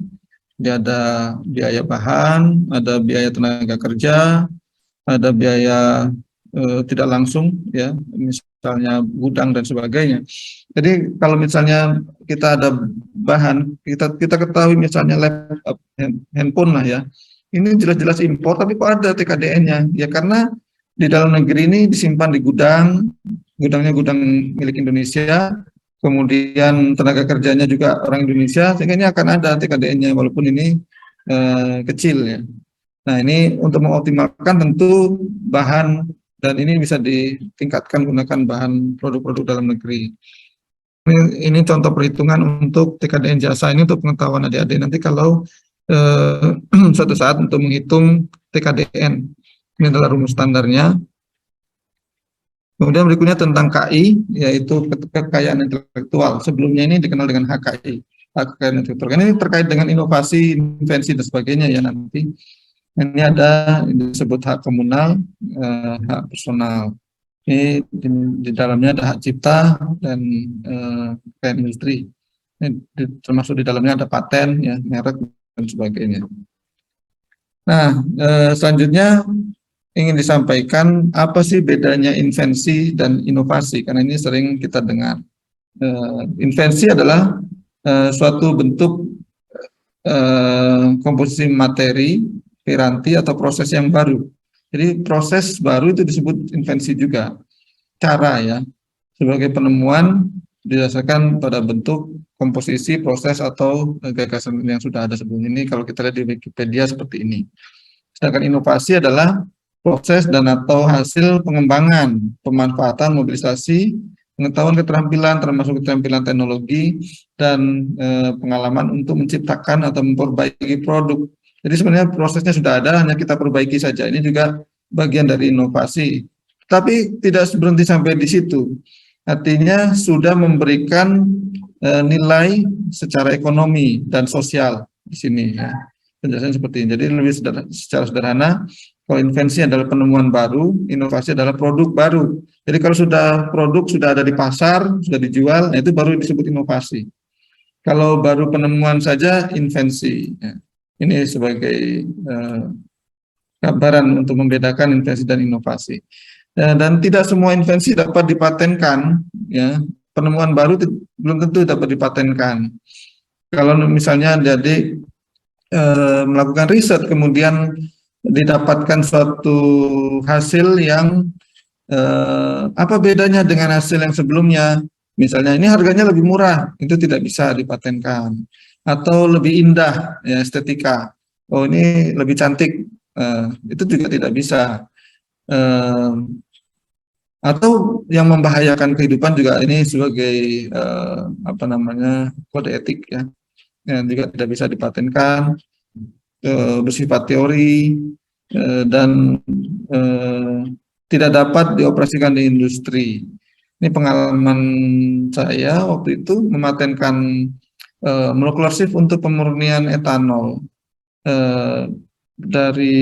Dia ada biaya bahan, ada biaya tenaga kerja, ada biaya tidak langsung, ya, misalnya gudang dan sebagainya. Jadi kalau misalnya kita ada bahan, kita ketahui misalnya laptop, handphone lah ya, ini jelas-jelas impor, tapi kok ada TKDN-nya? Ya karena di dalam negeri ini disimpan di gudang, gudangnya gudang milik Indonesia, kemudian tenaga kerjanya juga orang Indonesia, sehingga ini akan ada TKDN-nya walaupun ini kecil ya. Nah ini untuk mengoptimalkan tentu bahan dan ini bisa ditingkatkan gunakan bahan produk-produk dalam negeri. Ini contoh perhitungan untuk TKDN jasa ini untuk pengetahuan adik-adik nanti kalau suatu saat untuk menghitung TKDN. Ini adalah rumus standarnya. Kemudian berikutnya tentang KI, yaitu kekayaan intelektual. Sebelumnya ini dikenal dengan HKI, hak kekayaan intelektual. Ini terkait dengan inovasi, invensi dan sebagainya ya nanti. Ini ada disebut hak komunal, hak personal. Ini di dalamnya ada hak cipta dan kekayaan industri. Ini termasuk di dalamnya ada paten, ya, merek dan sebagainya. Nah, selanjutnya ingin disampaikan apa sih bedanya invensi dan inovasi, karena ini sering kita dengar. Invensi adalah suatu bentuk komposisi materi, piranti atau proses yang baru. Jadi proses baru itu disebut invensi juga. Cara ya, sebagai penemuan didasarkan pada bentuk, komposisi, proses atau gagasan yang sudah ada sebelum ini. Kalau kita lihat di Wikipedia seperti ini. Sedangkan inovasi adalah proses dan atau hasil pengembangan, pemanfaatan, mobilisasi, pengetahuan keterampilan termasuk keterampilan teknologi dan pengalaman untuk menciptakan atau memperbaiki produk. Jadi sebenarnya prosesnya sudah ada, hanya kita perbaiki saja. Ini juga bagian dari inovasi. Tapi tidak berhenti sampai di situ. Artinya sudah memberikan nilai secara ekonomi dan sosial di sini. Ya. Penjelasan seperti ini. Jadi lebih secara sederhana, kalau invensi adalah penemuan baru, inovasi adalah produk baru. Jadi kalau sudah produk sudah ada di pasar, sudah dijual, nah itu baru disebut inovasi. Kalau baru penemuan saja invensi. Ya. Ini sebagai gambaran untuk membedakan invensi dan inovasi. Dan tidak semua invensi dapat dipatenkan, ya. Penemuan baru belum tentu dapat dipatenkan. Kalau misalnya jadi melakukan riset kemudian didapatkan suatu hasil yang apa bedanya dengan hasil yang sebelumnya? Misalnya ini harganya lebih murah, itu tidak bisa dipatenkan. Atau lebih indah, ya, estetika. Oh ini lebih cantik, itu juga tidak bisa. Atau yang membahayakan kehidupan juga ini sebagai apa namanya kode etik ya, yang juga tidak bisa dipatenkan, bersifat teori dan tidak dapat dioperasikan di industri. Ini pengalaman saya waktu itu mematenkan molecular sieve untuk pemurnian etanol dari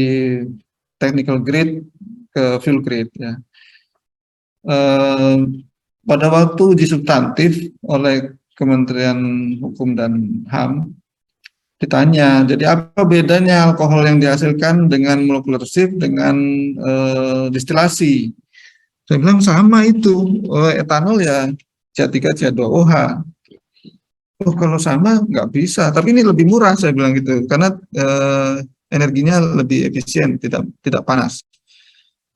technical grade ke fuel grade ya. Pada waktu uji substantif oleh Kementerian Hukum dan HAM ditanya, jadi apa bedanya alkohol yang dihasilkan dengan molecular sieve dengan distilasi? Saya bilang sama itu, etanol ya C3H2OH. Oh kalau sama nggak bisa, tapi ini lebih murah saya bilang gitu, karena energinya lebih efisien, tidak panas.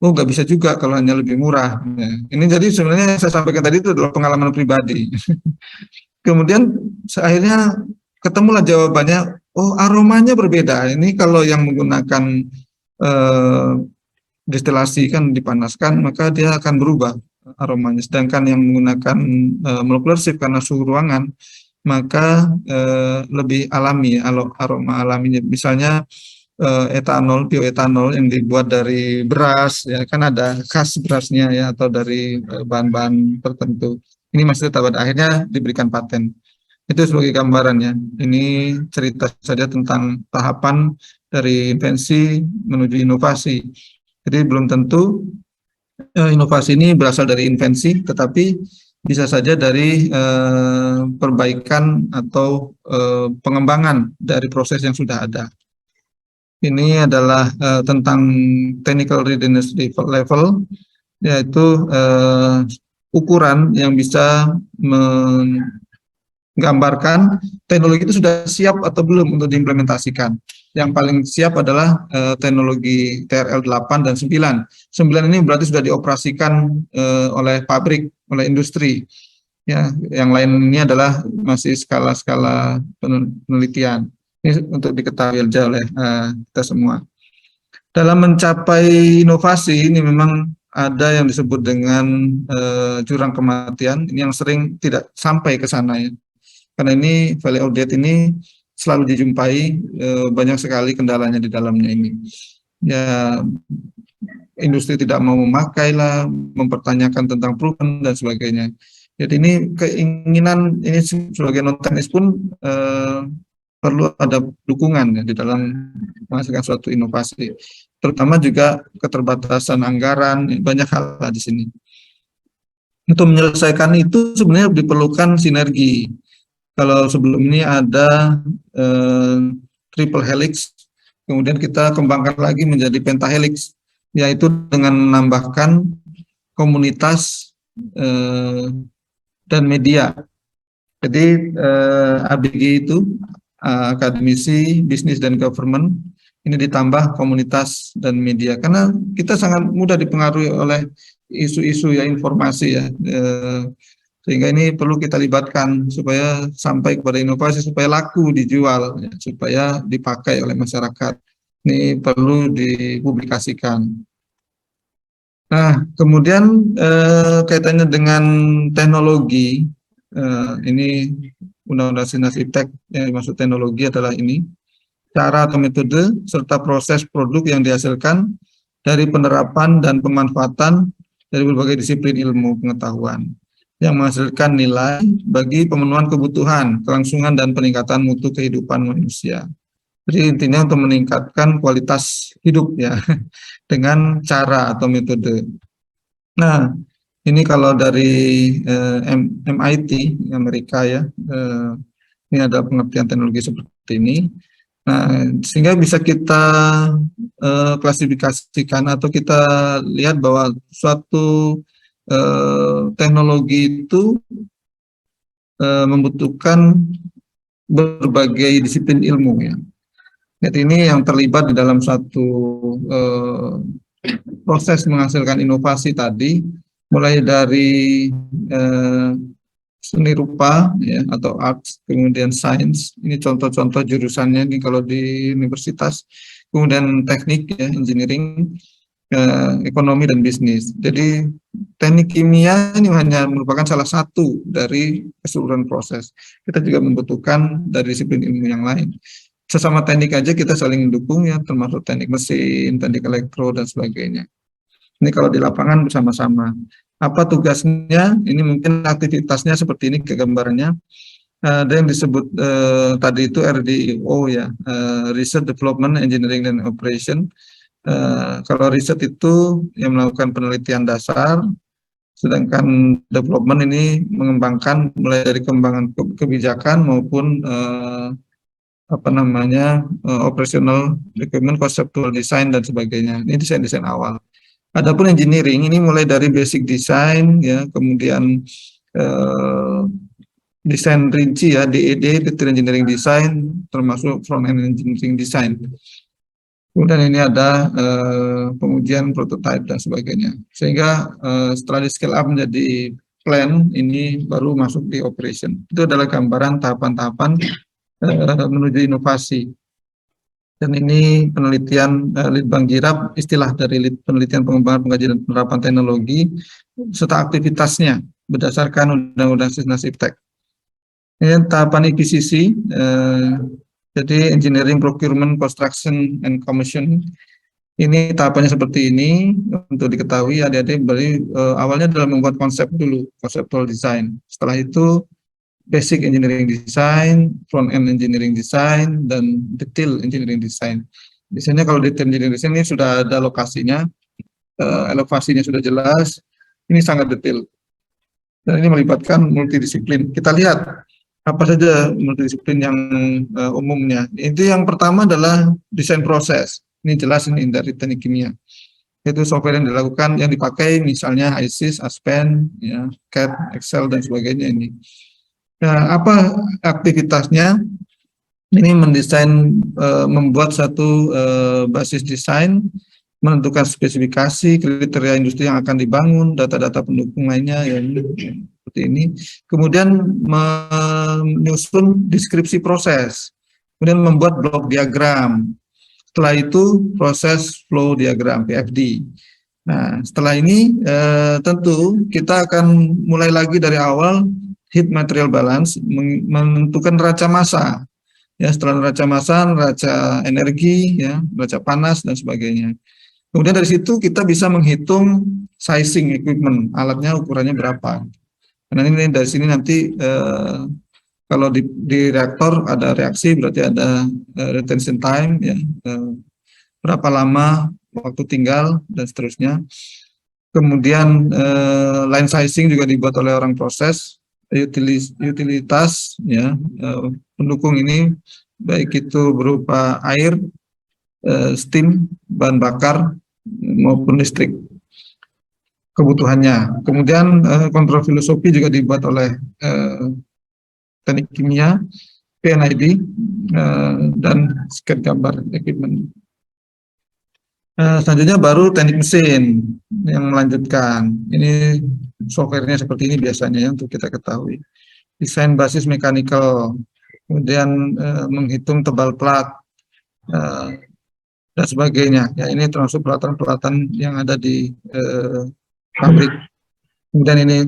Oh nggak bisa juga kalau hanya lebih murah. Ya. Ini jadi sebenarnya yang saya sampaikan tadi itu adalah pengalaman pribadi. Kemudian akhirnya ketemulah jawabannya. Oh aromanya berbeda. Ini kalau yang menggunakan destilasi kan dipanaskan, maka dia akan berubah aromanya. Sedangkan yang menggunakan molecular sieve karena suhu ruangan, maka lebih alami aroma alaminya. Misalnya etanol, bioetanol yang dibuat dari beras, ya kan ada khas berasnya ya, atau dari bahan-bahan tertentu. Ini masih pada akhirnya diberikan paten. Itu sebagai gambarannya. Ini cerita saja tentang tahapan dari invensi menuju inovasi. Jadi belum tentu inovasi ini berasal dari invensi, tetapi bisa saja dari perbaikan atau pengembangan dari proses yang sudah ada. Ini adalah tentang technical readiness level, yaitu ukuran yang bisa menggambarkan teknologi itu sudah siap atau belum untuk diimplementasikan. Yang paling siap adalah teknologi TRL 8 dan 9. 9 ini berarti sudah dioperasikan oleh pabrik, oleh industri. Ya, yang lain ini adalah masih skala-skala penelitian. Ini untuk diketahui aja oleh kita semua. Dalam mencapai inovasi ini memang ada yang disebut dengan jurang kematian, ini yang sering tidak sampai ke sana ya. Karena ini Valley of Death ini selalu dijumpai, banyak sekali kendalanya di dalamnya ini. Ya, industri tidak mau memakai lah, mempertanyakan tentang proven dan sebagainya. Jadi ini keinginan ini sebagai non teknis pun perlu ada dukungan ya, di dalam menghasilkan suatu inovasi. Terutama juga keterbatasan anggaran, banyak hal di sini. Untuk menyelesaikan itu sebenarnya diperlukan sinergi. Kalau sebelum ini ada triple helix, kemudian kita kembangkan lagi menjadi pentahelix, yaitu dengan menambahkan komunitas dan media. Jadi ABG itu akademisi, bisnis dan government, ini ditambah komunitas dan media, karena kita sangat mudah dipengaruhi oleh isu-isu ya, informasi ya, sehingga ini perlu kita libatkan supaya sampai kepada inovasi, supaya laku dijual ya, supaya dipakai oleh masyarakat. Ini perlu dipublikasikan. Nah, kemudian kaitannya dengan teknologi, ini Undang-Undang Sinas Iptek yang dimaksud teknologi adalah ini, cara atau metode serta proses produk yang dihasilkan dari penerapan dan pemanfaatan dari berbagai disiplin ilmu pengetahuan yang menghasilkan nilai bagi pemenuhan kebutuhan, kelangsungan dan peningkatan mutu kehidupan manusia. Jadi intinya untuk meningkatkan kualitas hidup ya dengan cara atau metode. Nah, ini kalau dari MIT Amerika ya, ini ada pengertian teknologi seperti ini. Nah, sehingga bisa kita klasifikasikan atau kita lihat bahwa suatu teknologi itu membutuhkan berbagai disiplin ilmu ya. Jadi ini yang terlibat di dalam suatu proses menghasilkan inovasi tadi, mulai dari seni rupa ya, atau arts, kemudian sains, ini contoh-contoh jurusannya ini kalau di universitas, kemudian teknik ya, engineering, ekonomi dan bisnis. Jadi teknik kimia ini hanya merupakan salah satu dari keseluruhan proses. Kita juga membutuhkan dari disiplin ilmu yang lain. Sesama teknik aja kita saling mendukung ya, termasuk teknik mesin, teknik elektro dan sebagainya. Ini kalau di lapangan bersama-sama. Apa tugasnya? Ini mungkin aktivitasnya seperti ini gambarannya. Ada yang disebut tadi itu RDO ya, Research Development Engineering and Operation. Kalau riset itu yang melakukan penelitian dasar, sedangkan development ini mengembangkan mulai dari kembangan kebijakan maupun operational equipment, conceptual design dan sebagainya. Ini desain-desain awal. Adapun engineering ini mulai dari basic design ya, kemudian desain rinci ya, DED, detail engineering design, termasuk front end engineering design. Kemudian ini ada pengujian prototype dan sebagainya. Sehingga setelah di scale up menjadi plan, ini baru masuk di operation. Itu adalah gambaran tahapan-tahapan menuju inovasi. Dan ini penelitian Litbang Jirap, istilah dari penelitian pengembangan pengkajian dan penerapan teknologi serta aktivitasnya berdasarkan Undang-Undang Sisdiktek. Ini tahapan EPCC, jadi Engineering, Procurement, Construction, and Commission. Ini tahapannya seperti ini. Untuk diketahui adik-adik awalnya adalah membuat konsep dulu, conceptual design. Setelah itu basic engineering design, front-end engineering design, dan detail engineering design. Biasanya kalau detail engineering design ini sudah ada lokasinya, elevasinya sudah jelas, ini sangat detail. Dan ini melibatkan multidisiplin. Kita lihat apa saja multidisiplin yang umumnya. Itu yang pertama adalah desain proses. Ini jelas ini dari teknik kimia. Itu software yang dilakukan, yang dipakai misalnya HYSYS, Aspen, ya, CAD, Excel, dan sebagainya ini. Nah, apa aktivitasnya? Ini mendesain, membuat satu basis desain, menentukan spesifikasi, kriteria industri yang akan dibangun, data-data pendukung lainnya, ya, seperti ini. Kemudian menyusun deskripsi proses, kemudian membuat blok diagram. Setelah itu proses flow diagram (PFD). Nah, setelah ini tentu kita akan mulai lagi dari awal heat material balance, menentukan neraca massa. Ya, setelah neraca massa, neraca energi, ya, neraca panas dan sebagainya. Kemudian dari situ kita bisa menghitung sizing equipment, alatnya ukurannya berapa. Karena ini dari sini nanti kalau di reaktor ada reaksi, berarti ada retention time, ya, berapa lama waktu tinggal dan seterusnya. Kemudian line sizing juga dibuat oleh orang proses, utilitas, ya, pendukung ini baik itu berupa air, steam, bahan bakar maupun listrik kebutuhannya. Kemudian kontrol filosofi juga dibuat oleh teknik kimia, PNID, dan scan gambar equipment. Selanjutnya baru teknik mesin yang melanjutkan. Ini softwarenya seperti ini biasanya ya, untuk kita ketahui. Desain basis mechanical, kemudian menghitung tebal plat, dan sebagainya. Ya, ini termasuk peralatan-peralatan yang ada di pabrik. Kemudian ini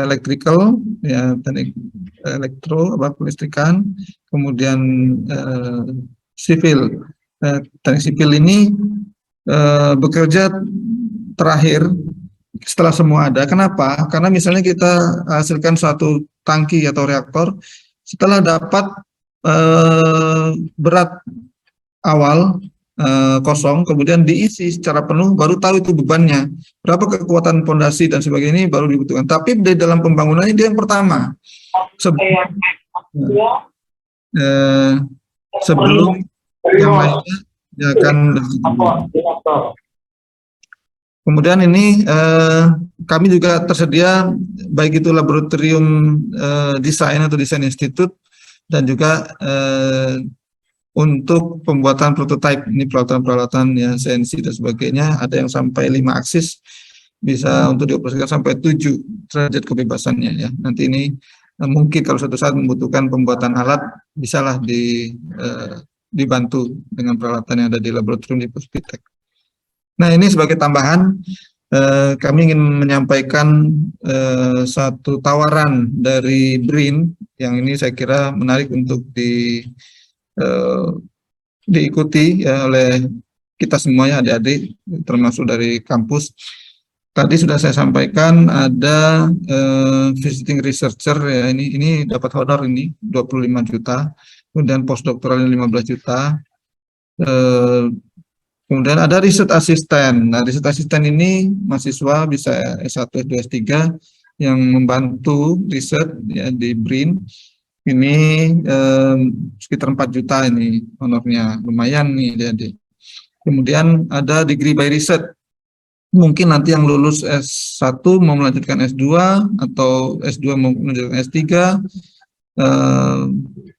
electrical, ya, teknik elektro, kelistrikan. Kemudian sipil. Teknik sipil ini bekerja terakhir setelah semua ada. Kenapa? Karena misalnya kita hasilkan suatu tangki atau reaktor, setelah dapat berat awal kosong, kemudian diisi secara penuh, baru tahu itu bebannya, berapa kekuatan pondasi dan sebagainya, baru dibutuhkan. Tapi di dalam pembangunannya dia yang pertama, sebelum yang lainnya dia akan. Kemudian ini kami juga tersedia baik itu laboratorium desain atau desain institut, dan juga untuk pembuatan prototipe. Ini peralatan-peralatan ya, CNC dan sebagainya, ada yang sampai 5 aksis, bisa untuk dioperasikan sampai 7 derajat kebebasannya ya. Nanti ini mungkin kalau suatu saat membutuhkan pembuatan alat, bisalah dibantu dengan peralatan yang ada di laboratorium di Puspitek. Nah, ini sebagai tambahan, kami ingin menyampaikan satu tawaran dari BRIN yang ini saya kira menarik untuk diikuti ya, oleh kita semuanya, adik-adik, termasuk dari kampus. Tadi sudah saya sampaikan ada visiting researcher ya, ini dapat honor ini 25 juta, kemudian postdoktoral 15 juta. Kemudian ada riset asisten. Nah, riset asisten ini mahasiswa bisa S1, S2, S3 yang membantu riset ya di BRIN. Ini sekitar 4 juta ini honornya, lumayan nih adik-adik. Kemudian ada degree by research. Mungkin nanti yang lulus S1 mau melanjutkan S2 atau S2 mau melanjutkan S3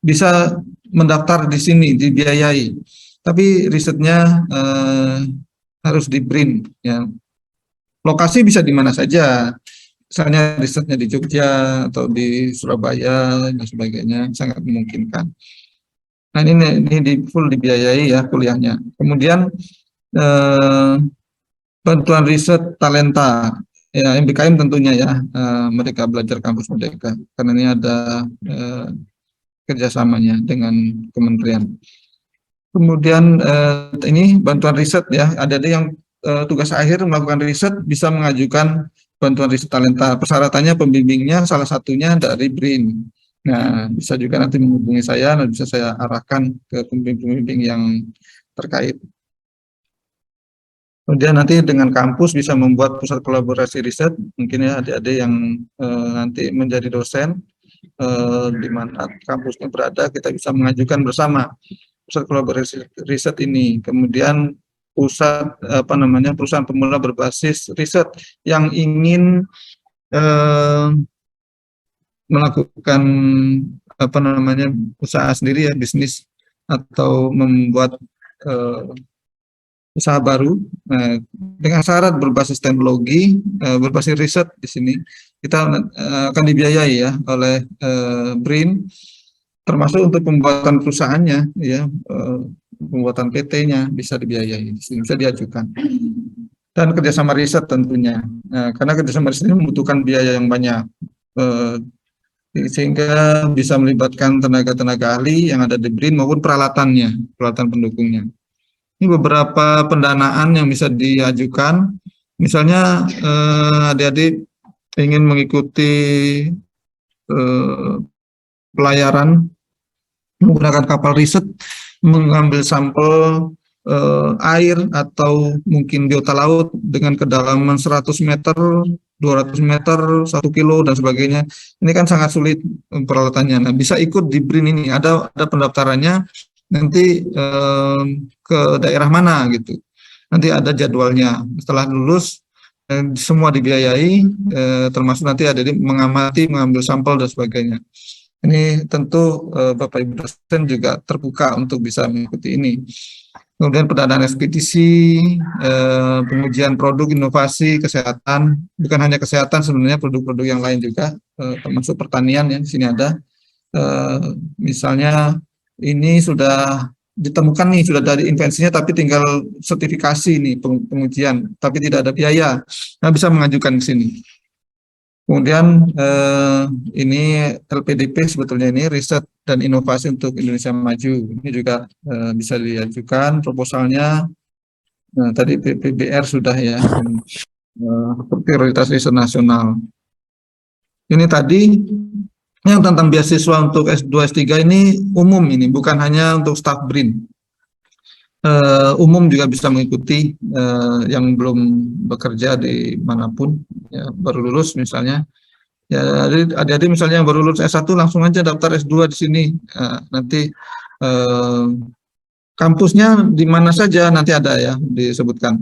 bisa mendaftar di sini, dibiayai. Tapi risetnya harus di BRIN ya. Lokasi bisa di mana saja. Misalnya risetnya di Jogja atau di Surabaya dan sebagainya, sangat memungkinkan. Nah ini di full dibiayai ya kuliahnya. Kemudian bantuan riset talenta ya MBKM tentunya ya, mereka belajar kampus merdeka karena ini ada kerjasamanya dengan kementerian. Kemudian ini bantuan riset ya, ada yang tugas akhir melakukan riset bisa mengajukan bantuan riset talenta. Persyaratannya pembimbingnya salah satunya dari BRIN. Nah, bisa juga nanti menghubungi saya, nanti bisa saya arahkan ke pembimbing-pembimbing yang terkait. Kemudian nanti dengan kampus bisa membuat pusat kolaborasi riset, mungkin ya adik-adik yang nanti menjadi dosen, di mana kampusnya berada, kita bisa mengajukan bersama pusat kolaborasi riset ini. Kemudian perusahaan pemula berbasis riset yang ingin melakukan usaha sendiri ya, bisnis atau membuat usaha baru dengan syarat berbasis teknologi, berbasis riset di sini kita akan dibiayai ya oleh BRIN, termasuk untuk pembuatan perusahaannya ya, pembuatan PT-nya bisa dibiayai, bisa diajukan, dan kerjasama riset tentunya, karena kerjasama riset ini membutuhkan biaya yang banyak, sehingga bisa melibatkan tenaga-tenaga ahli yang ada di BRIN maupun peralatannya, peralatan pendukungnya. Ini beberapa pendanaan yang bisa diajukan, misalnya adik-adik ingin mengikuti pelayaran menggunakan kapal riset, mengambil sampel air atau mungkin biota laut dengan kedalaman 100 meter, 200 meter, 1 kilo dan sebagainya. Ini kan sangat sulit peralatannya. Nah, bisa ikut di BRIN ini, ada pendaftarannya nanti ke daerah mana gitu. Nanti ada jadwalnya. Setelah lulus semua dibiayai, termasuk nanti ada mengamati, mengambil sampel dan sebagainya. Ini tentu Bapak Ibu dosen juga terbuka untuk bisa mengikuti ini. Kemudian pendanaan ekspedisi, pengujian produk, inovasi, kesehatan, bukan hanya kesehatan sebenarnya, produk-produk yang lain juga, termasuk pertanian ya, di sini ada. Misalnya ini sudah ditemukan nih, sudah dari invensinya, tapi tinggal sertifikasi nih pengujian, tapi tidak ada biaya. Nah, bisa mengajukan ke sini. Kemudian ini LPDP sebetulnya ini riset dan inovasi untuk Indonesia Maju. Ini juga bisa diajukan proposalnya. Nah, tadi PBR sudah ya, prioritas riset nasional. Ini tadi yang tentang beasiswa untuk S2, S3 ini umum, ini bukan hanya untuk staf BRIN. Umum juga bisa mengikuti, yang belum bekerja di manapun, ya, baru lulus misalnya. Ya, adik-adik misalnya yang baru lulus S1 langsung aja daftar S2 di sini. Nanti kampusnya di mana saja nanti ada ya disebutkan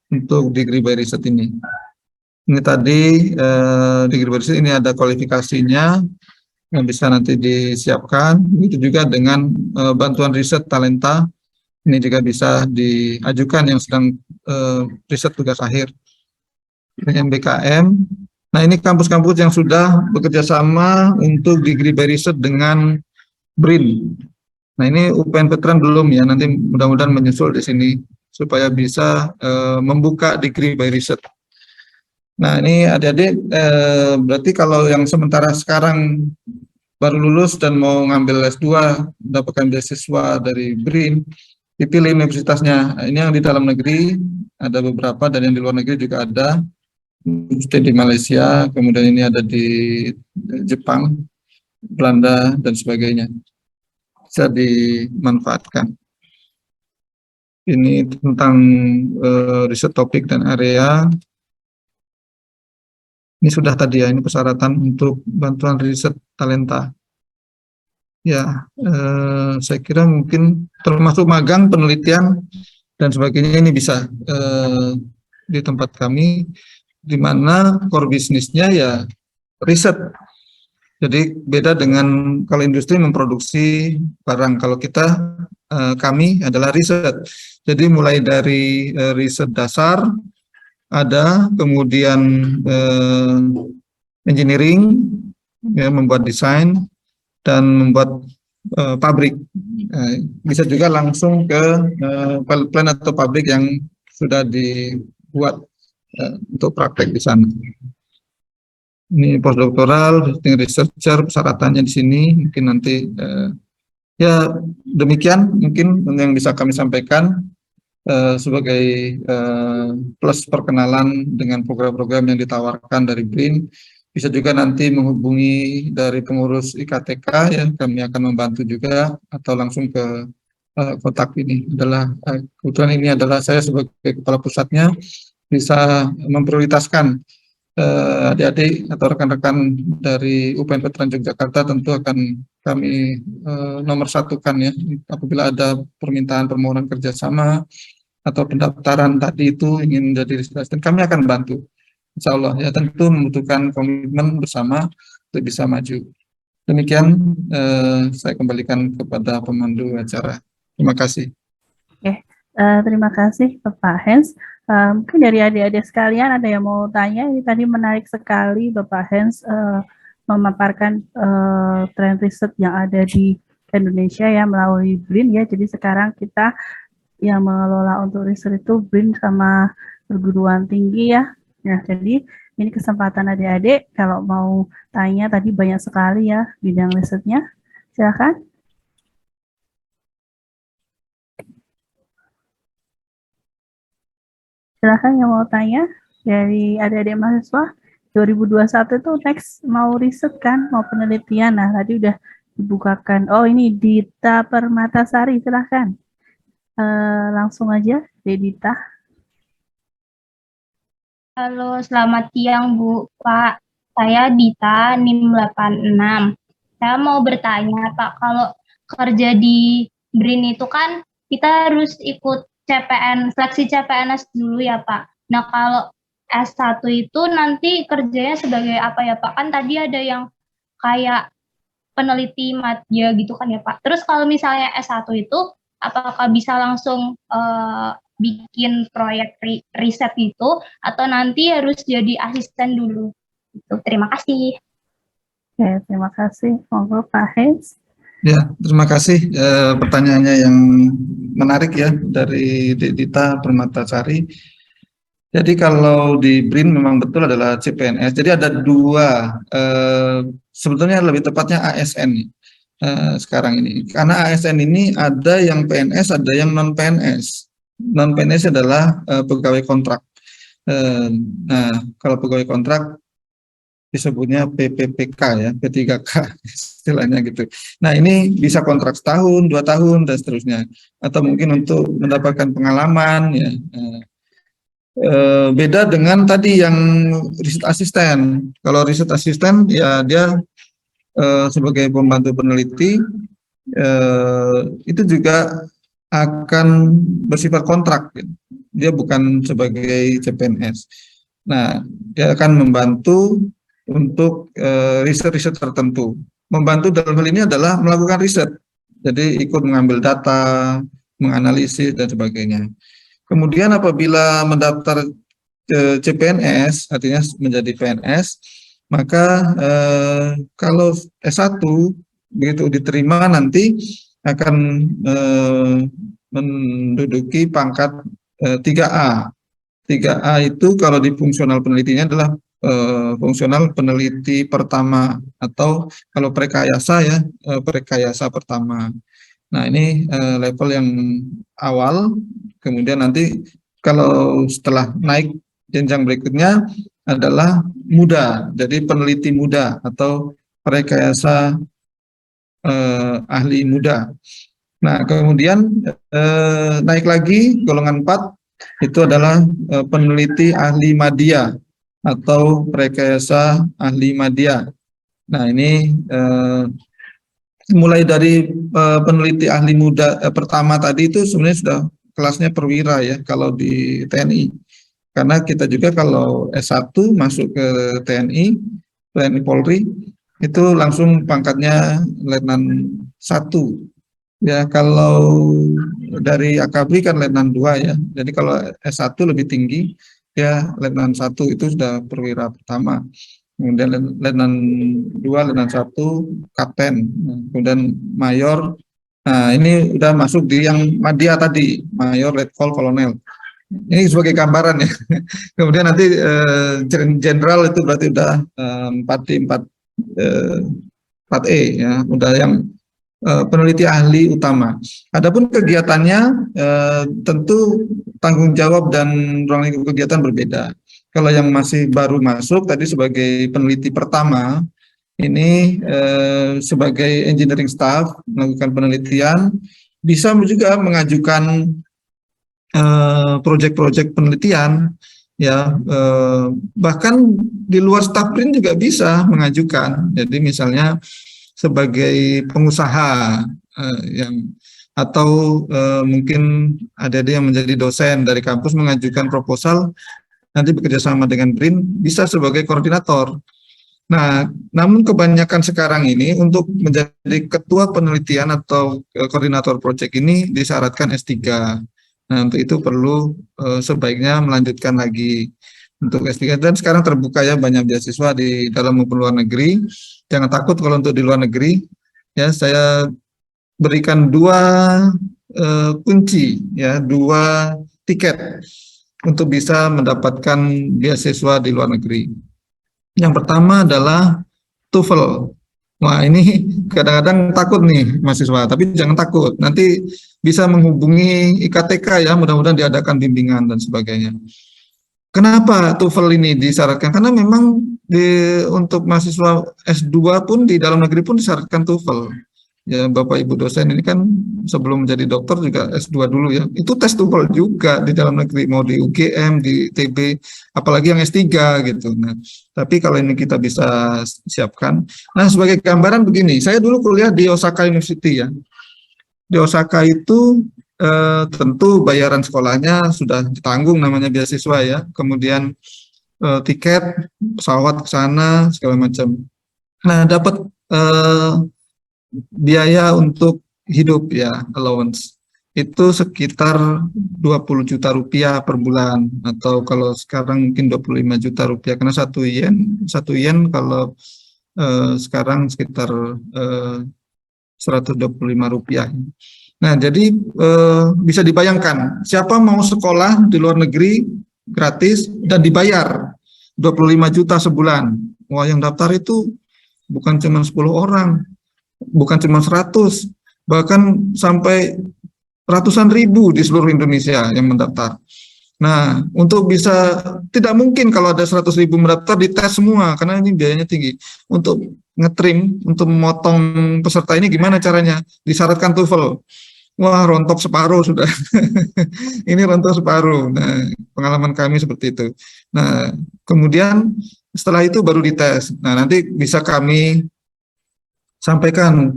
untuk degree by riset ini. Ini tadi degree by riset ini ada kualifikasinya yang bisa nanti disiapkan. Begitu juga dengan bantuan riset talenta, ini juga bisa diajukan yang sedang riset tugas akhir. MBKM. Nah, ini kampus-kampus yang sudah bekerja sama untuk degree by riset dengan BRIN. Nah, ini UPN Veteran belum ya, nanti mudah-mudahan menyusul di sini supaya bisa membuka degree by riset. Nah, ini adik-adik berarti kalau yang sementara sekarang baru lulus dan mau ngambil S2, mendapatkan beasiswa dari BRIN, dipilih universitasnya. Nah, ini yang di dalam negeri ada beberapa dan yang di luar negeri juga ada. Di Malaysia, kemudian ini ada di Jepang, Belanda dan sebagainya. Bisa dimanfaatkan. Ini tentang riset topik dan area. Ini sudah tadi ya, ini persyaratan untuk bantuan riset talenta. Ya, saya kira mungkin termasuk magang, penelitian dan sebagainya ini bisa di tempat kami, di mana core bisnisnya ya riset. Jadi beda dengan kalau industri memproduksi barang, kalau kita kami adalah riset. Jadi mulai dari riset dasar ada, kemudian engineering ya, membuat desain dan membuat pabrik. Bisa juga langsung ke pilot plant atau pabrik yang sudah dibuat untuk praktek di sana. Ini postdoktoral, visiting researcher, persyaratannya di sini mungkin nanti ya demikian mungkin yang bisa kami sampaikan sebagai plus perkenalan dengan program-program yang ditawarkan dari BRIN. Bisa juga nanti menghubungi dari pengurus IKTK ya, kami akan membantu juga atau langsung ke kotak ini adalah kebetulan ini adalah saya sebagai kepala pusatnya bisa memprioritaskan adik-adik atau rekan-rekan dari UPN Veteran Yogyakarta tentu akan kami nomor satukan ya apabila ada permintaan permohonan kerjasama atau pendaftaran tadi itu ingin menjadi asisten, kami akan bantu. Insya Allah ya tentu membutuhkan komitmen bersama untuk bisa maju. Demikian saya kembalikan kepada pemandu acara. Terima kasih. Oke, terima kasih Bapak Hans. Mungkin dari adik-adik sekalian ada yang mau tanya. Ini tadi menarik sekali Bapak Hans memaparkan tren riset yang ada di Indonesia ya melalui BRIN ya. Jadi sekarang kita yang mengelola untuk riset itu BRIN sama perguruan tinggi ya. Nah, jadi ini kesempatan adik-adik kalau mau tanya tadi banyak sekali ya bidang risetnya. Silakan. Silakan yang mau tanya dari adik-adik mahasiswa 2021 itu next mau riset kan, mau penelitian. Nah, tadi udah dibukakan. Oh, ini Dita Permatasari, silakan. Langsung aja, Dita. Halo, selamat siang Bu, Pak. Saya Dita, NIM 86. Saya mau bertanya, Pak, kalau kerja di BRIN itu kan kita harus ikut CPN, seleksi CPNS dulu ya, Pak. Nah, kalau S1 itu nanti kerjanya sebagai apa ya, Pak? Kan tadi ada yang kayak peneliti madya gitu kan ya, Pak. Terus kalau misalnya S1 itu, apakah bisa langsung bikin proyek riset itu, atau nanti harus jadi asisten dulu? Gitu. Terima kasih. Oke, terima kasih. Monggo Pak Hans. Ya, terima kasih pertanyaannya yang menarik ya dari Dita Permatasari. Jadi kalau di BRIN memang betul adalah CPNS. Jadi ada dua, sebetulnya lebih tepatnya ASN sekarang ini. Karena ASN ini ada yang PNS, ada yang non PNS. Non PNS adalah pegawai kontrak. Nah, kalau pegawai kontrak disebutnya PPPK ya, P3K istilahnya gitu. Nah ini bisa kontrak setahun, 2 tahun dan seterusnya, atau mungkin untuk mendapatkan pengalaman ya. Beda dengan tadi yang riset asisten. Kalau riset asisten ya dia sebagai pembantu peneliti itu juga akan bersifat kontrak. Dia bukan sebagai CPNS. Nah dia akan membantu untuk riset-riset tertentu. Membantu dalam hal ini adalah melakukan riset. Jadi ikut mengambil data, menganalisis dan sebagainya. Kemudian apabila mendaftar ke CPNS, artinya menjadi PNS, maka kalau S1 begitu diterima nanti akan menduduki pangkat 3A. 3A itu kalau di fungsional penelitinya adalah fungsional peneliti pertama, atau kalau prekayasa ya prekayasa pertama. Nah ini level yang awal. Kemudian nanti kalau setelah naik jenjang berikutnya adalah muda, jadi peneliti muda atau prekayasa ahli muda. Nah kemudian naik lagi golongan 4 itu adalah peneliti ahli madya atau prekayasa ahli madya. Nah ini mulai dari peneliti ahli muda pertama tadi itu sebenarnya sudah kelasnya perwira ya kalau di TNI. Karena kita juga kalau S1 masuk ke TNI Polri itu langsung pangkatnya Letnan 1. Ya kalau dari AKABRI kan Letnan 2 ya. Jadi kalau S1 lebih tinggi ya Letnan 1 itu sudah perwira pertama. kemudian letnan 2, letnan 1, kapten, kemudian mayor. Nah, ini udah masuk di yang madya tadi, mayor, letkol, kolonel. Ini sebagai gambaran ya. Kemudian nanti jenderal itu berarti udah 4E ya, udah yang peneliti ahli utama. Adapun kegiatannya tentu tanggung jawab dan ruang lingkup kegiatan berbeda. Kalau yang masih baru masuk tadi sebagai peneliti pertama, ini sebagai engineering staff melakukan penelitian, bisa juga mengajukan proyek-proyek penelitian ya, bahkan di luar staf BRIN juga bisa mengajukan. Jadi misalnya sebagai pengusaha yang atau mungkin ada yang menjadi dosen dari kampus mengajukan proposal, nanti bekerja sama dengan BRIN bisa sebagai koordinator. Nah, namun kebanyakan sekarang ini untuk menjadi ketua penelitian atau koordinator proyek ini disyaratkan S3. Nah, untuk itu perlu sebaiknya melanjutkan lagi untuk S3, dan sekarang terbuka ya banyak beasiswa di dalam maupun luar negeri. Jangan takut kalau untuk di luar negeri, ya saya berikan 2 kunci ya, 2 tiket untuk bisa mendapatkan beasiswa di luar negeri. Yang pertama adalah TOEFL. Wah, ini kadang-kadang takut nih mahasiswa, tapi jangan takut. Nanti bisa menghubungi IKTK ya, mudah-mudahan diadakan bimbingan dan sebagainya. Kenapa TOEFL ini disyaratkan? Karena memang untuk mahasiswa S2 pun di dalam negeri pun disyaratkan TOEFL. Ya, Bapak Ibu dosen ini kan sebelum menjadi dokter juga S2 dulu ya. Itu tes TOEFL juga di dalam negeri, mau di UGM, di ITB, apalagi yang S3 gitu. Nah, tapi kalau ini kita bisa siapkan. Nah, sebagai gambaran begini, saya dulu kuliah di Osaka University ya. Di Osaka itu tentu bayaran sekolahnya sudah ditanggung, namanya beasiswa ya. Kemudian tiket, pesawat ke sana, segala macam. Nah, dapat biaya untuk hidup ya, allowance itu sekitar 20 juta rupiah per bulan, atau kalau sekarang mungkin 25 juta rupiah, karena 1 yen kalau sekarang sekitar 125 rupiah. Nah, jadi bisa dibayangkan siapa mau sekolah di luar negeri gratis dan dibayar 25 juta sebulan. Wah, yang daftar itu bukan cuma 10 orang, bukan cuma 100, bahkan sampai ratusan ribu di seluruh Indonesia yang mendaftar. Nah, untuk bisa, tidak mungkin kalau ada 100 ribu mendaftar dites semua, karena ini biayanya tinggi. Untuk ngetrim, untuk memotong peserta ini gimana caranya? Disyaratkan TOEFL. Wah, rontok separuh sudah. Ini rontok separuh. Nah, pengalaman kami seperti itu. Nah, kemudian setelah itu baru dites. Nah, nanti bisa kami sampaikan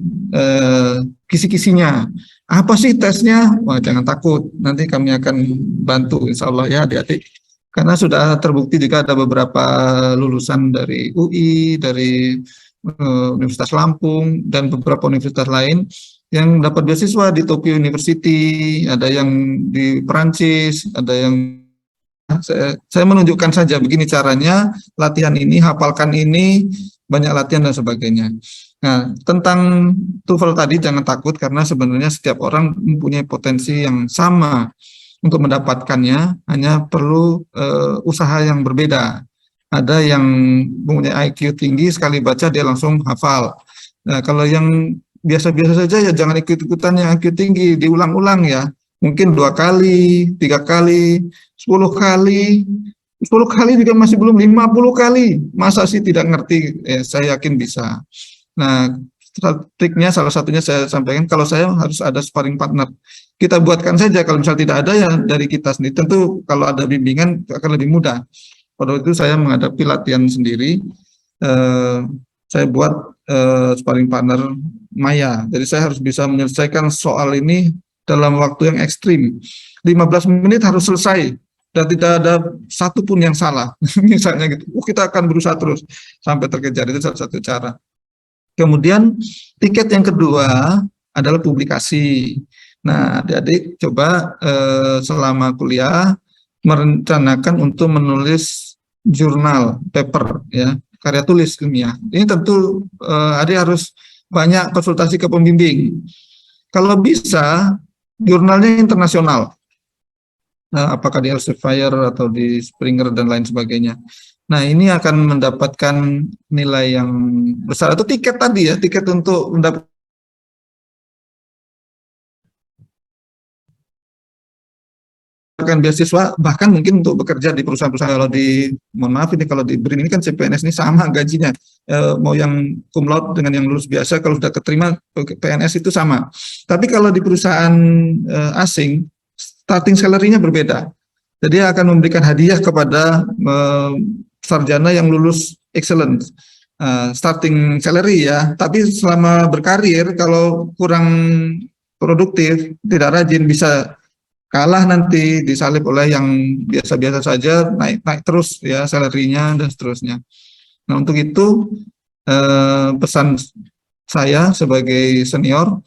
kisi-kisinya. Apa sih tesnya? Wah, jangan takut. Nanti kami akan bantu, insya Allah ya adik-adik. Karena sudah terbukti juga ada beberapa lulusan dari UI, dari Universitas Lampung, dan beberapa universitas lain yang dapat beasiswa di Tokyo University, ada yang di Perancis, ada yang saya menunjukkan saja begini caranya, latihan ini, hafalkan ini, banyak latihan dan sebagainya. Nah, tentang TOEFL tadi jangan takut, karena sebenarnya setiap orang mempunyai potensi yang sama untuk mendapatkannya, hanya perlu usaha yang berbeda. Ada yang mempunyai IQ tinggi, sekali baca dia langsung hafal. Nah, kalau yang biasa-biasa saja ya jangan ikut-ikutan yang IQ tinggi, diulang-ulang ya. Mungkin 2 kali, 3 kali, 10 kali. 10 kali juga masih belum, 50 kali. Masa sih tidak ngerti? Saya yakin bisa. Nah, triknya salah satunya saya sampaikan, kalau saya harus ada sparring partner. Kita buatkan saja, kalau misalnya tidak ada ya dari kita sendiri. Tentu kalau ada bimbingan akan lebih mudah. Pada waktu itu saya menghadapi latihan sendiri, saya buat sparring partner maya. Jadi saya harus bisa menyelesaikan soal ini dalam waktu yang ekstrim. 15 menit harus selesai dan tidak ada satu pun yang salah. Misalnya gitu. Kita akan berusaha terus sampai terkejar. Itu salah satu cara. Kemudian tiket yang kedua adalah publikasi. Nah, adik-adik coba selama kuliah merencanakan untuk menulis jurnal, paper ya. karya tulis ilmiah. Ini tentu adik harus banyak konsultasi ke pembimbing. Kalau bisa, jurnalnya internasional. Nah, apakah di Elsevier atau di Springer dan lain sebagainya. Nah, ini akan mendapatkan nilai yang besar. Atau tiket tadi ya, tiket untuk mendapatkan beasiswa, bahkan mungkin untuk bekerja di perusahaan-perusahaan. Kalau di, mohon maaf ini kalau di BRIN ini kan CPNS ini sama gajinya, mau yang cum laude dengan yang lulus biasa, kalau sudah keterima PNS itu sama. Tapi kalau di perusahaan asing, starting salary-nya berbeda. Jadi akan memberikan hadiah kepada sarjana yang lulus excellent, starting salary ya. Tapi selama berkarir kalau kurang produktif, tidak rajin, bisa kalah nanti, disalib oleh yang biasa-biasa saja, naik terus ya salary-nya dan seterusnya. Nah, untuk itu pesan saya sebagai senior,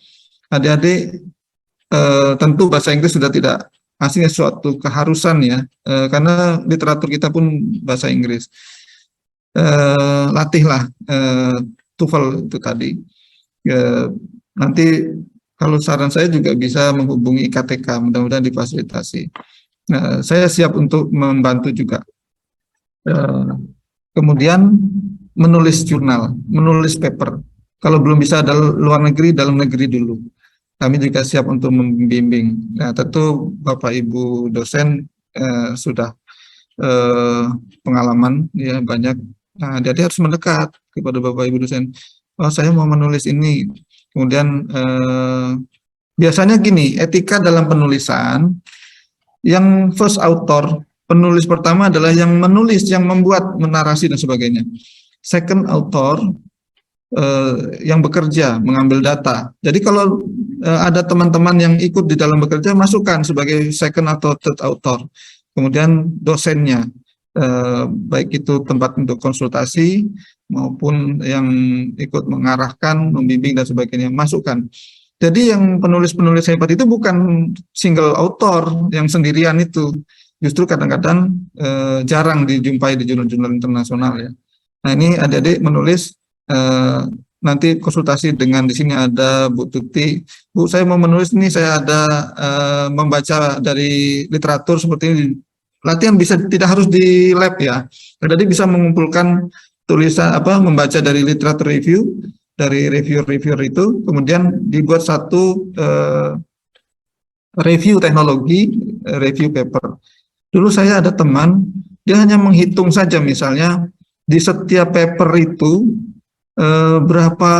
adik-adik tentu bahasa Inggris sudah tidak asing, suatu keharusan ya, karena literatur kita pun bahasa Inggris. Latihlah TOEFL itu tadi. Nanti kalau saran saya juga bisa menghubungi IKTK, mudah-mudahan difasilitasi. Saya siap untuk membantu juga. Kemudian menulis jurnal, menulis paper. Kalau belum bisa luar negeri, dalam negeri dulu. Kami juga siap untuk membimbing. Nah, tentu Bapak Ibu dosen sudah pengalaman ya banyak. Nah, jadi harus mendekat kepada Bapak Ibu dosen. Oh, saya mau menulis ini. Kemudian biasanya gini, etika dalam penulisan, yang first author, penulis pertama adalah yang menulis, yang membuat, menarasi dan sebagainya. Second author, yang bekerja, mengambil data. Jadi kalau ada teman-teman yang ikut di dalam bekerja, masukkan sebagai second atau third author. Kemudian dosennya, baik itu tempat untuk konsultasi maupun yang ikut mengarahkan, membimbing dan sebagainya, masukkan. Jadi yang penulis-penulis hebat itu bukan single author yang sendirian itu, justru kadang-kadang jarang dijumpai di jurnal-jurnal internasional ya. Nah, ini adik-adik menulis, nanti konsultasi dengan, di sini ada Bu Tuti, Bu saya mau menulis ini, saya ada membaca dari literatur seperti ini. Latihan bisa, tidak harus di lab ya. Jadi bisa mengumpulkan tulisan membaca dari literatur review, dari reviewer itu, kemudian dibuat satu review teknologi, review paper. Dulu saya ada teman, dia hanya menghitung saja misalnya di setiap paper itu berapa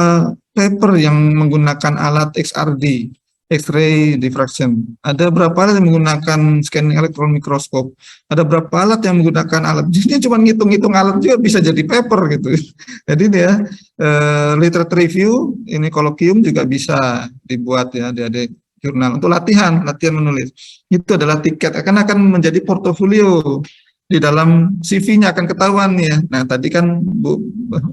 paper yang menggunakan alat XRD, X-ray diffraction. Ada berapa alat yang menggunakan scanning electron microscope. Ada berapa alat yang menggunakan alat. Jadi cuma ngitung-ngitung alat juga bisa jadi paper gitu. Jadi dia literature review, ini kolokium juga bisa dibuat ya di jurnal untuk latihan menulis. Itu adalah tiket, akan menjadi portofolio. Di dalam CV-nya akan ketahuan ya. Nah, tadi kan Bu,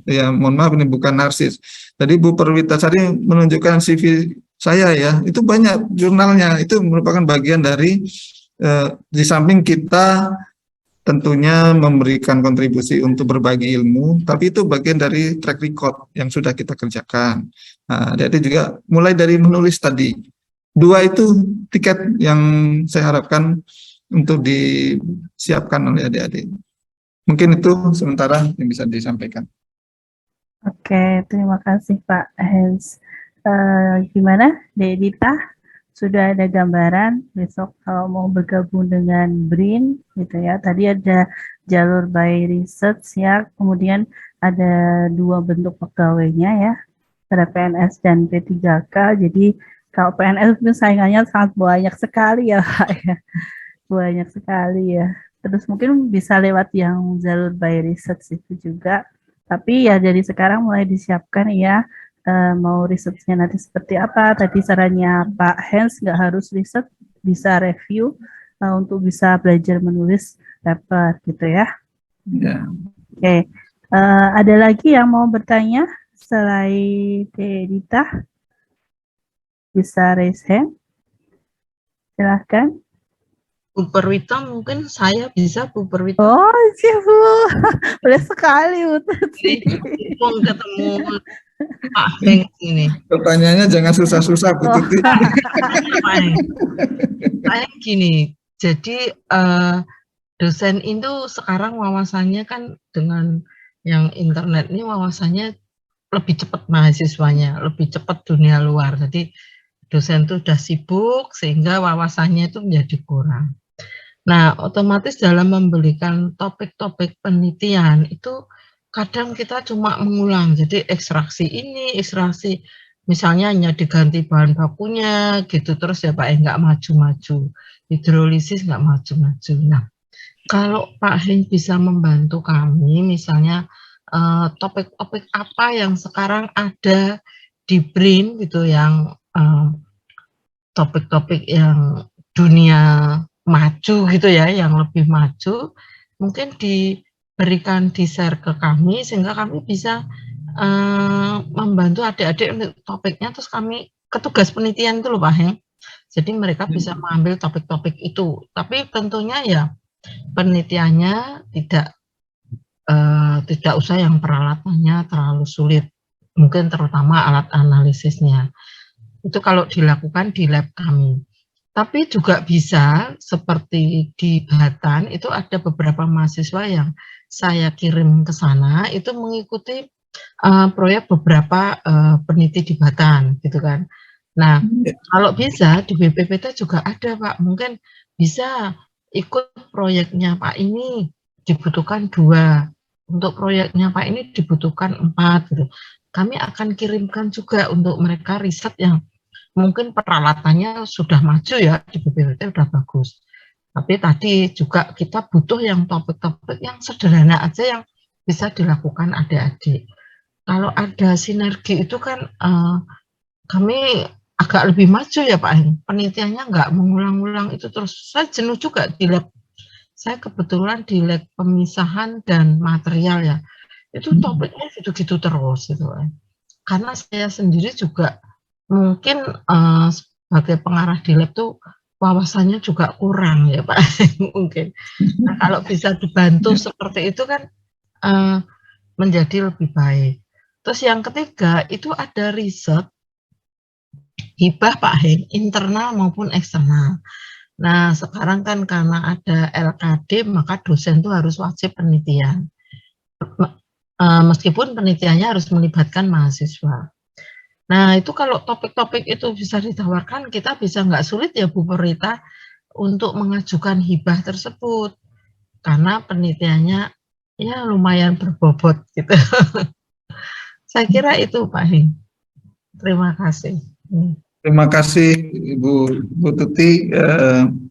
ya mohon maaf ini bukan narsis. Tadi Bu Perwitasari menunjukkan CV saya ya, itu banyak jurnalnya, itu merupakan bagian dari di samping kita tentunya memberikan kontribusi untuk berbagi ilmu, tapi itu bagian dari track record yang sudah kita kerjakan. Nah, jadi juga mulai dari menulis tadi, dua itu tiket yang saya harapkan untuk disiapkan oleh adik-adik. Mungkin itu sementara yang bisa disampaikan. Oke, terima kasih Pak Hans. Gimana, Dita? Sudah ada gambaran besok kalau mau bergabung dengan BRIN, gitu ya. Tadi ada jalur by research ya, kemudian ada dua bentuk pegawainya ya, ada PNS dan P3K. Jadi kalau PNS itu saingannya sangat banyak sekali ya Pak ya, banyak sekali ya. Terus mungkin bisa lewat yang jalur by research itu juga. Tapi ya dari sekarang mulai disiapkan ya. Mau risetnya nanti seperti apa, tadi sarannya Pak Hans nggak harus riset, bisa review untuk bisa belajar menulis paper gitu ya. Ya. Oke. Ada lagi yang mau bertanya selain Dita? Bisa raise hand, silahkan. Bu Perwito mungkin saya bisa Bu Perwito. Oh, iya Bu. Boleh sekali Bu Tuti. Mau ketemu Pak Heng ini. Pertanyaannya jangan susah-susah, Bu Oh. Tuti. Pak Heng. Saya gini, jadi dosen itu sekarang wawasannya kan dengan yang internet ini wawasannya lebih cepat mahasiswanya, lebih cepat dunia luar. Jadi dosen itu sudah sibuk sehingga wawasannya itu menjadi kurang. Nah, otomatis dalam memberikan topik-topik penelitian itu kadang kita cuma mengulang. Jadi ekstraksi ini, ekstraksi misalnya hanya diganti bahan bakunya gitu terus ya Pak, nggak maju-maju. Hidrolisis nggak maju-maju. Nah, kalau Pak Heng bisa membantu kami misalnya topik-topik apa yang sekarang ada di BRIN gitu yang topik-topik yang dunia maju gitu ya, yang lebih maju, mungkin diberikan di-share ke kami sehingga kami bisa membantu adik-adik untuk topiknya, terus kami ketugas penelitian itu loh Pak Heng. Jadi mereka bisa mengambil topik-topik itu, tapi tentunya ya penelitiannya tidak usah yang peralatannya terlalu sulit, mungkin terutama alat analisisnya. Itu kalau dilakukan di lab kami. Tapi juga bisa seperti di Batan, itu ada beberapa mahasiswa yang saya kirim ke sana, itu mengikuti proyek beberapa peneliti di Batan, gitu kan. Nah, kalau bisa di BPPT juga ada Pak, mungkin bisa ikut proyeknya Pak ini dibutuhkan 2, untuk proyeknya Pak ini dibutuhkan 4, gitu. Kami akan kirimkan juga untuk mereka riset yang mungkin peralatannya sudah maju ya, di BPPT sudah bagus. Tapi tadi juga kita butuh yang topik-topik yang sederhana aja yang bisa dilakukan adik-adik. Kalau ada sinergi itu kan kami agak lebih maju ya Pak Heng. Penelitiannya nggak mengulang-ulang itu terus. Saya jenuh juga di lab. Saya kebetulan di lab pemisahan dan material ya. Itu topiknya gitu-gitu terus gitu. Karena saya sendiri juga mungkin sebagai pengarah di lab tuh wawasannya juga kurang ya Pak mungkin. Nah, kalau bisa dibantu seperti itu kan menjadi lebih baik. Terus yang ketiga itu ada riset hibah Pak Heng, internal maupun eksternal. Nah sekarang kan karena ada LKD maka dosen itu harus wajib penelitian. Meskipun penelitiannya harus melibatkan mahasiswa. Nah, itu kalau topik-topik itu bisa ditawarkan, kita bisa nggak sulit ya Bu Perwita untuk mengajukan hibah tersebut. Karena penelitiannya ya lumayan berbobot gitu. Saya kira itu Pak Heng. Terima kasih. Terima kasih Bu Tuti,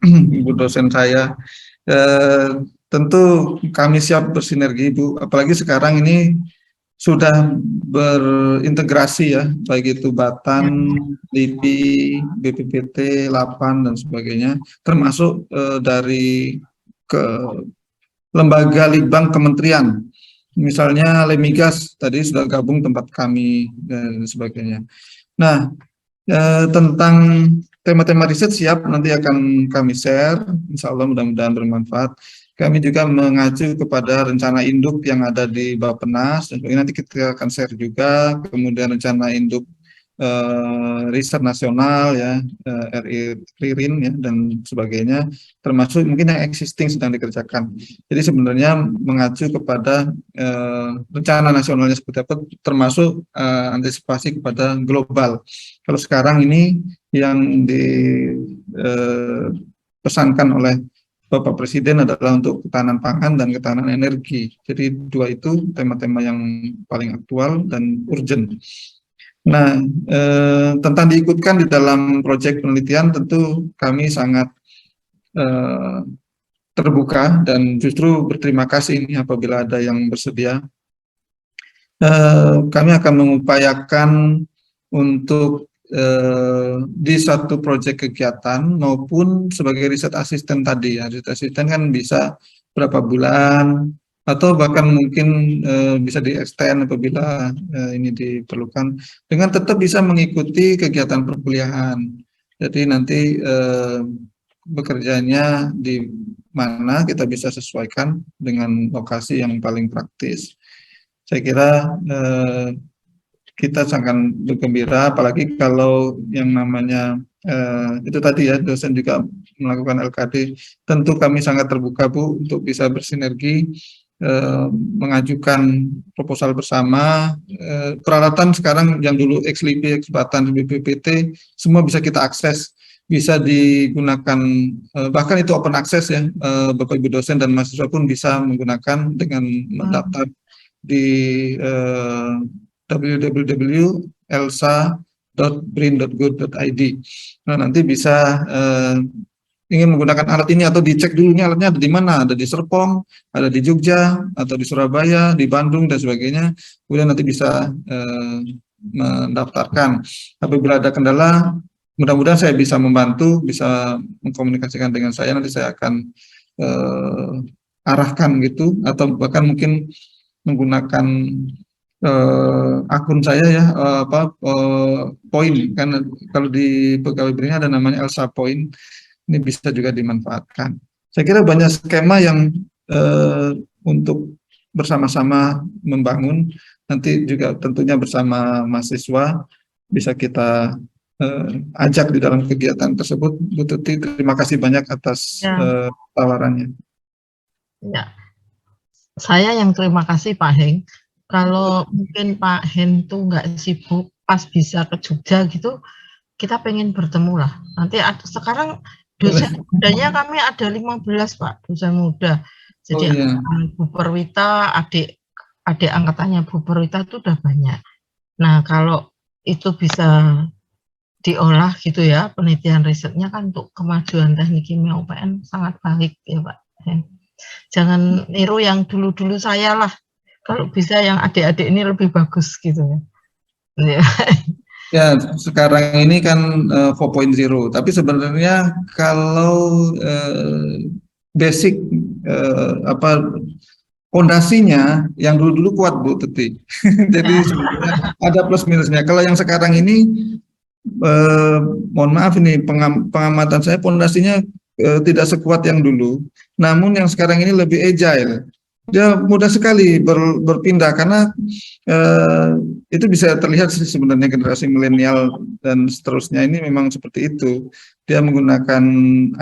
Ibu dosen saya. Tentu kami siap bersinergi Bu, apalagi sekarang ini sudah berintegrasi ya, baik itu Batan, LIPI, BPPT, LAPAN, dan sebagainya, termasuk dari lembaga litbang kementerian. Misalnya Lemigas tadi sudah gabung tempat kami dan sebagainya. Nah, tentang tema-tema riset siap nanti akan kami share, insya Allah mudah-mudahan bermanfaat. Kami juga mengacu kepada rencana induk yang ada di Bappenas, dan nanti kita akan share juga, kemudian rencana induk riset nasional ya, RIRIN ya, dan sebagainya, termasuk mungkin yang existing sedang dikerjakan. Jadi sebenarnya mengacu kepada rencana nasionalnya seperti apa, termasuk antisipasi kepada global. Kalau sekarang ini yang dipesankan oleh Bapak Presiden adalah untuk ketahanan pangan dan ketahanan energi. Jadi dua itu tema-tema yang paling aktual dan urgent. Nah, tentang diikutkan di dalam proyek penelitian tentu kami sangat terbuka dan justru berterima kasih ini apabila ada yang bersedia. Kami akan mengupayakan untuk di satu proyek kegiatan maupun sebagai riset asisten tadi ya, riset asisten kan bisa berapa bulan atau bahkan mungkin bisa di-extend apabila ini diperlukan, dengan tetap bisa mengikuti kegiatan perkuliahan. Jadi nanti bekerjanya di mana, kita bisa sesuaikan dengan lokasi yang paling praktis. Saya kira kita sangat bergembira, apalagi kalau yang namanya itu tadi ya, dosen juga melakukan LKD. Tentu kami sangat terbuka, Bu, untuk bisa bersinergi, mengajukan proposal bersama. Peralatan sekarang yang dulu ex-LIBI, ex-Batan, BPPT, semua bisa kita akses, bisa digunakan, bahkan itu open access ya, Bapak Ibu dosen dan mahasiswa pun bisa menggunakan dengan mendaftar di www.elsa.brin.go.id. Nah, nanti bisa ingin menggunakan alat ini atau dicek dulunya alatnya ada di mana, ada di Serpong, ada di Jogja, atau di Surabaya, di Bandung, dan sebagainya. Kemudian nanti bisa mendaftarkan. Apabila ada kendala, mudah-mudahan saya bisa membantu, bisa mengkomunikasikan dengan saya, nanti saya akan arahkan gitu, atau bahkan mungkin menggunakan akun saya ya, poin, kan kalau di pegawai BRIN ada namanya Elsa Point, ini bisa juga dimanfaatkan. Saya kira banyak skema yang untuk bersama-sama membangun, nanti juga tentunya bersama mahasiswa bisa kita ajak di dalam kegiatan tersebut. Bu Tuti, terima kasih banyak atas tawarannya. Ya, saya yang terima kasih Pak Heng. Kalau mungkin Pak Hen tuh nggak sibuk, pas bisa ke Jogja gitu, kita pengen bertemu lah. Nanti sekarang dosen mudanya kami ada 15 Pak, dosen muda. Jadi Bu Perwita, adik angkatannya Bu Perwita itu udah banyak. Nah kalau itu bisa diolah gitu ya, penelitian risetnya kan untuk kemajuan teknik kimia UPN sangat baik ya Pak Hen. Jangan niru yang dulu-dulu saya lah. Kalau bisa yang adik-adik ini lebih bagus gitu ya. Ya, sekarang ini kan 4.0, tapi sebenarnya kalau basic fondasinya yang dulu-dulu kuat Bu Tuti. Jadi sebenarnya ada plus minusnya. Kalau yang sekarang ini mohon maaf ini pengamatan saya, fondasinya tidak sekuat yang dulu. Namun yang sekarang ini lebih agile. Dia mudah sekali berpindah karena itu bisa terlihat sebenarnya generasi milenial dan seterusnya ini memang seperti itu. Dia menggunakan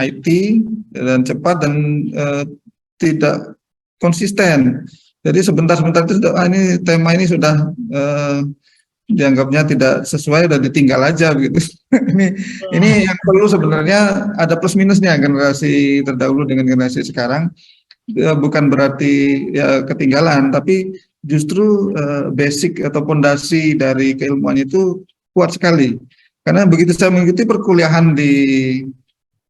IT dan cepat dan tidak konsisten. Jadi sebentar-sebentar itu ini tema ini sudah dianggapnya tidak sesuai dan ditinggal aja begitu. ini yang perlu sebenarnya ada plus minusnya generasi terdahulu dengan generasi sekarang. Bukan berarti ya ketinggalan, tapi justru basic atau fondasi dari keilmuan itu kuat sekali. Karena begitu saya mengikuti perkuliahan di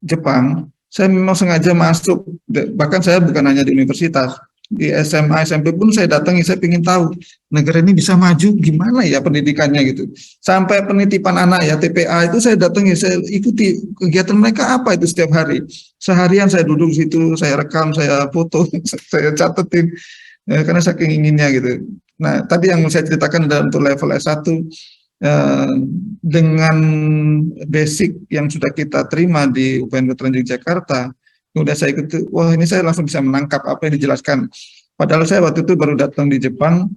Jepang, saya memang sengaja masuk, bahkan saya bukan hanya di universitas, di SMA, SMP pun saya datangi, saya ingin tahu negara ini bisa maju gimana ya pendidikannya gitu. Sampai penitipan anak ya, TPA itu saya datangi, saya ikuti kegiatan mereka apa itu setiap hari. Seharian saya duduk di situ, saya rekam, saya foto, saya catetin, karena saking inginnya gitu. Nah, tadi yang saya ceritakan adalah untuk level S1, dengan basic yang sudah kita terima di UPN Veteran Yogyakarta, kemudian saya ikut, wah ini saya langsung bisa menangkap apa yang dijelaskan. Padahal saya waktu itu baru datang di Jepang,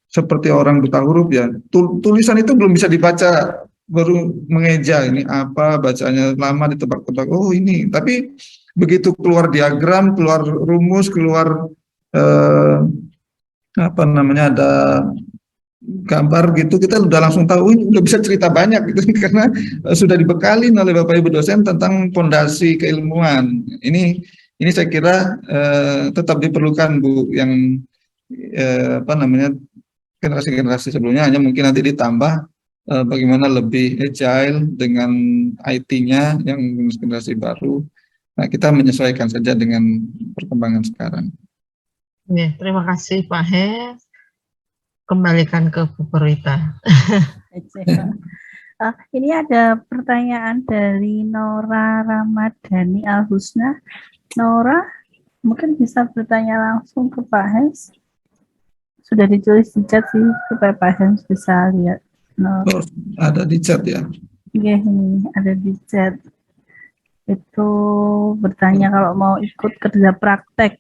seperti orang buta huruf ya, tulisan itu belum bisa dibaca, baru mengeja ini apa, bacanya lama ditebak-tebak, oh ini. Tapi begitu keluar diagram, keluar rumus, keluar apa namanya, ada gambar gitu, kita udah langsung tahu, ini udah bisa cerita banyak gitu karena sudah dibekali oleh Bapak Ibu dosen tentang fondasi keilmuan. Ini saya kira tetap diperlukan Bu, yang apa namanya, generasi-generasi sebelumnya, hanya mungkin nanti ditambah bagaimana lebih agile dengan IT-nya yang generasi baru. Nah, kita menyesuaikan saja dengan perkembangan sekarang. Ya, terima kasih Pak He. Kembalikan ke Bu Perwita. Ini ada pertanyaan dari Nora Ramadhani Al-Husna. Nora, mungkin bisa bertanya langsung ke Pak Hens. Sudah ditulis di chat sih, supaya Pak Hens bisa lihat. Oh, ada di chat ya? Iya, ini ada di chat. Itu bertanya kalau mau ikut kerja praktek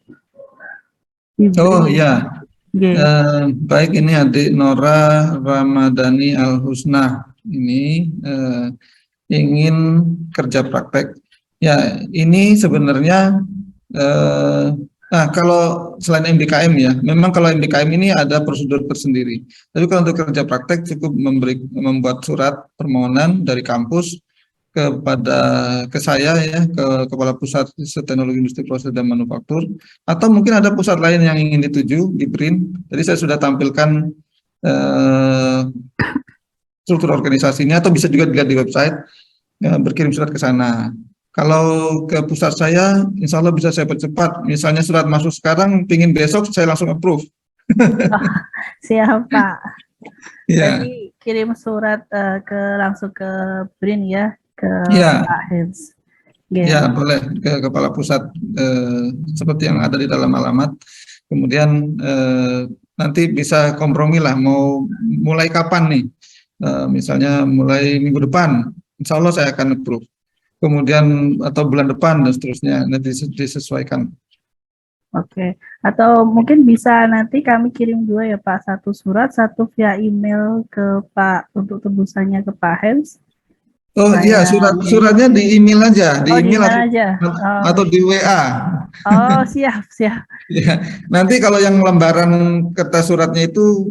di Oh BRIN. iya, Oke. baik, ini adik Nora Ramadhani Al Husna ini ingin kerja praktek. Ya, ini sebenarnya nah kalau selain MBKM ya, memang kalau MBKM ini ada prosedur tersendiri. Tapi kalau untuk kerja praktek cukup membuat surat permohonan dari kampus ke saya ya, ke Kepala Pusat Teknologi Industri Proses dan Manufaktur, atau mungkin ada pusat lain yang ingin dituju di BRIN. Jadi saya sudah tampilkan struktur organisasinya, atau bisa juga dilihat di website, ya, berkirim surat ke sana. Kalau ke pusat saya, insya Allah bisa saya percepat. Misalnya surat masuk sekarang, pingin besok, saya langsung approve. Siap, Pak. Ya, Jadi kirim surat langsung ke BRIN ya, ke ya, Pak Hens. Oke. ya, boleh ke Kepala Pusat seperti yang ada di dalam alamat. Kemudian nanti bisa kompromi lah, mau mulai kapan nih? Misalnya mulai minggu depan, insya Allah saya akan approve. Kemudian atau bulan depan dan seterusnya, nanti disesuaikan. Oke. Atau mungkin bisa nanti kami kirim dua ya Pak, satu surat, satu via email ke Pak untuk tebusannya ke Pak Hens. Oh iya, suratnya di email aja, di Oh, di email email aja. atau di WA. Oh, siap. Ya, nanti kalau yang lembaran kertas suratnya itu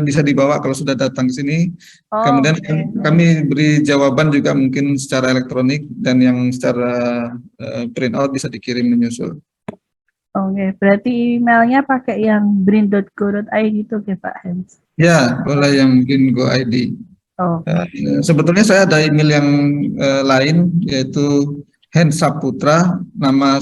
bisa dibawa kalau sudah datang ke sini. Oh, Kemudian oke. kami beri jawaban juga mungkin secara elektronik, dan yang secara print out bisa dikirim menyusul. Oke, berarti emailnya pakai yang brin.go.id itu ke Pak Hens. Ya, boleh yang mungkin Go ID. Oh, Sebetulnya saya ada email yang lain, yaitu Hens Saputra, nama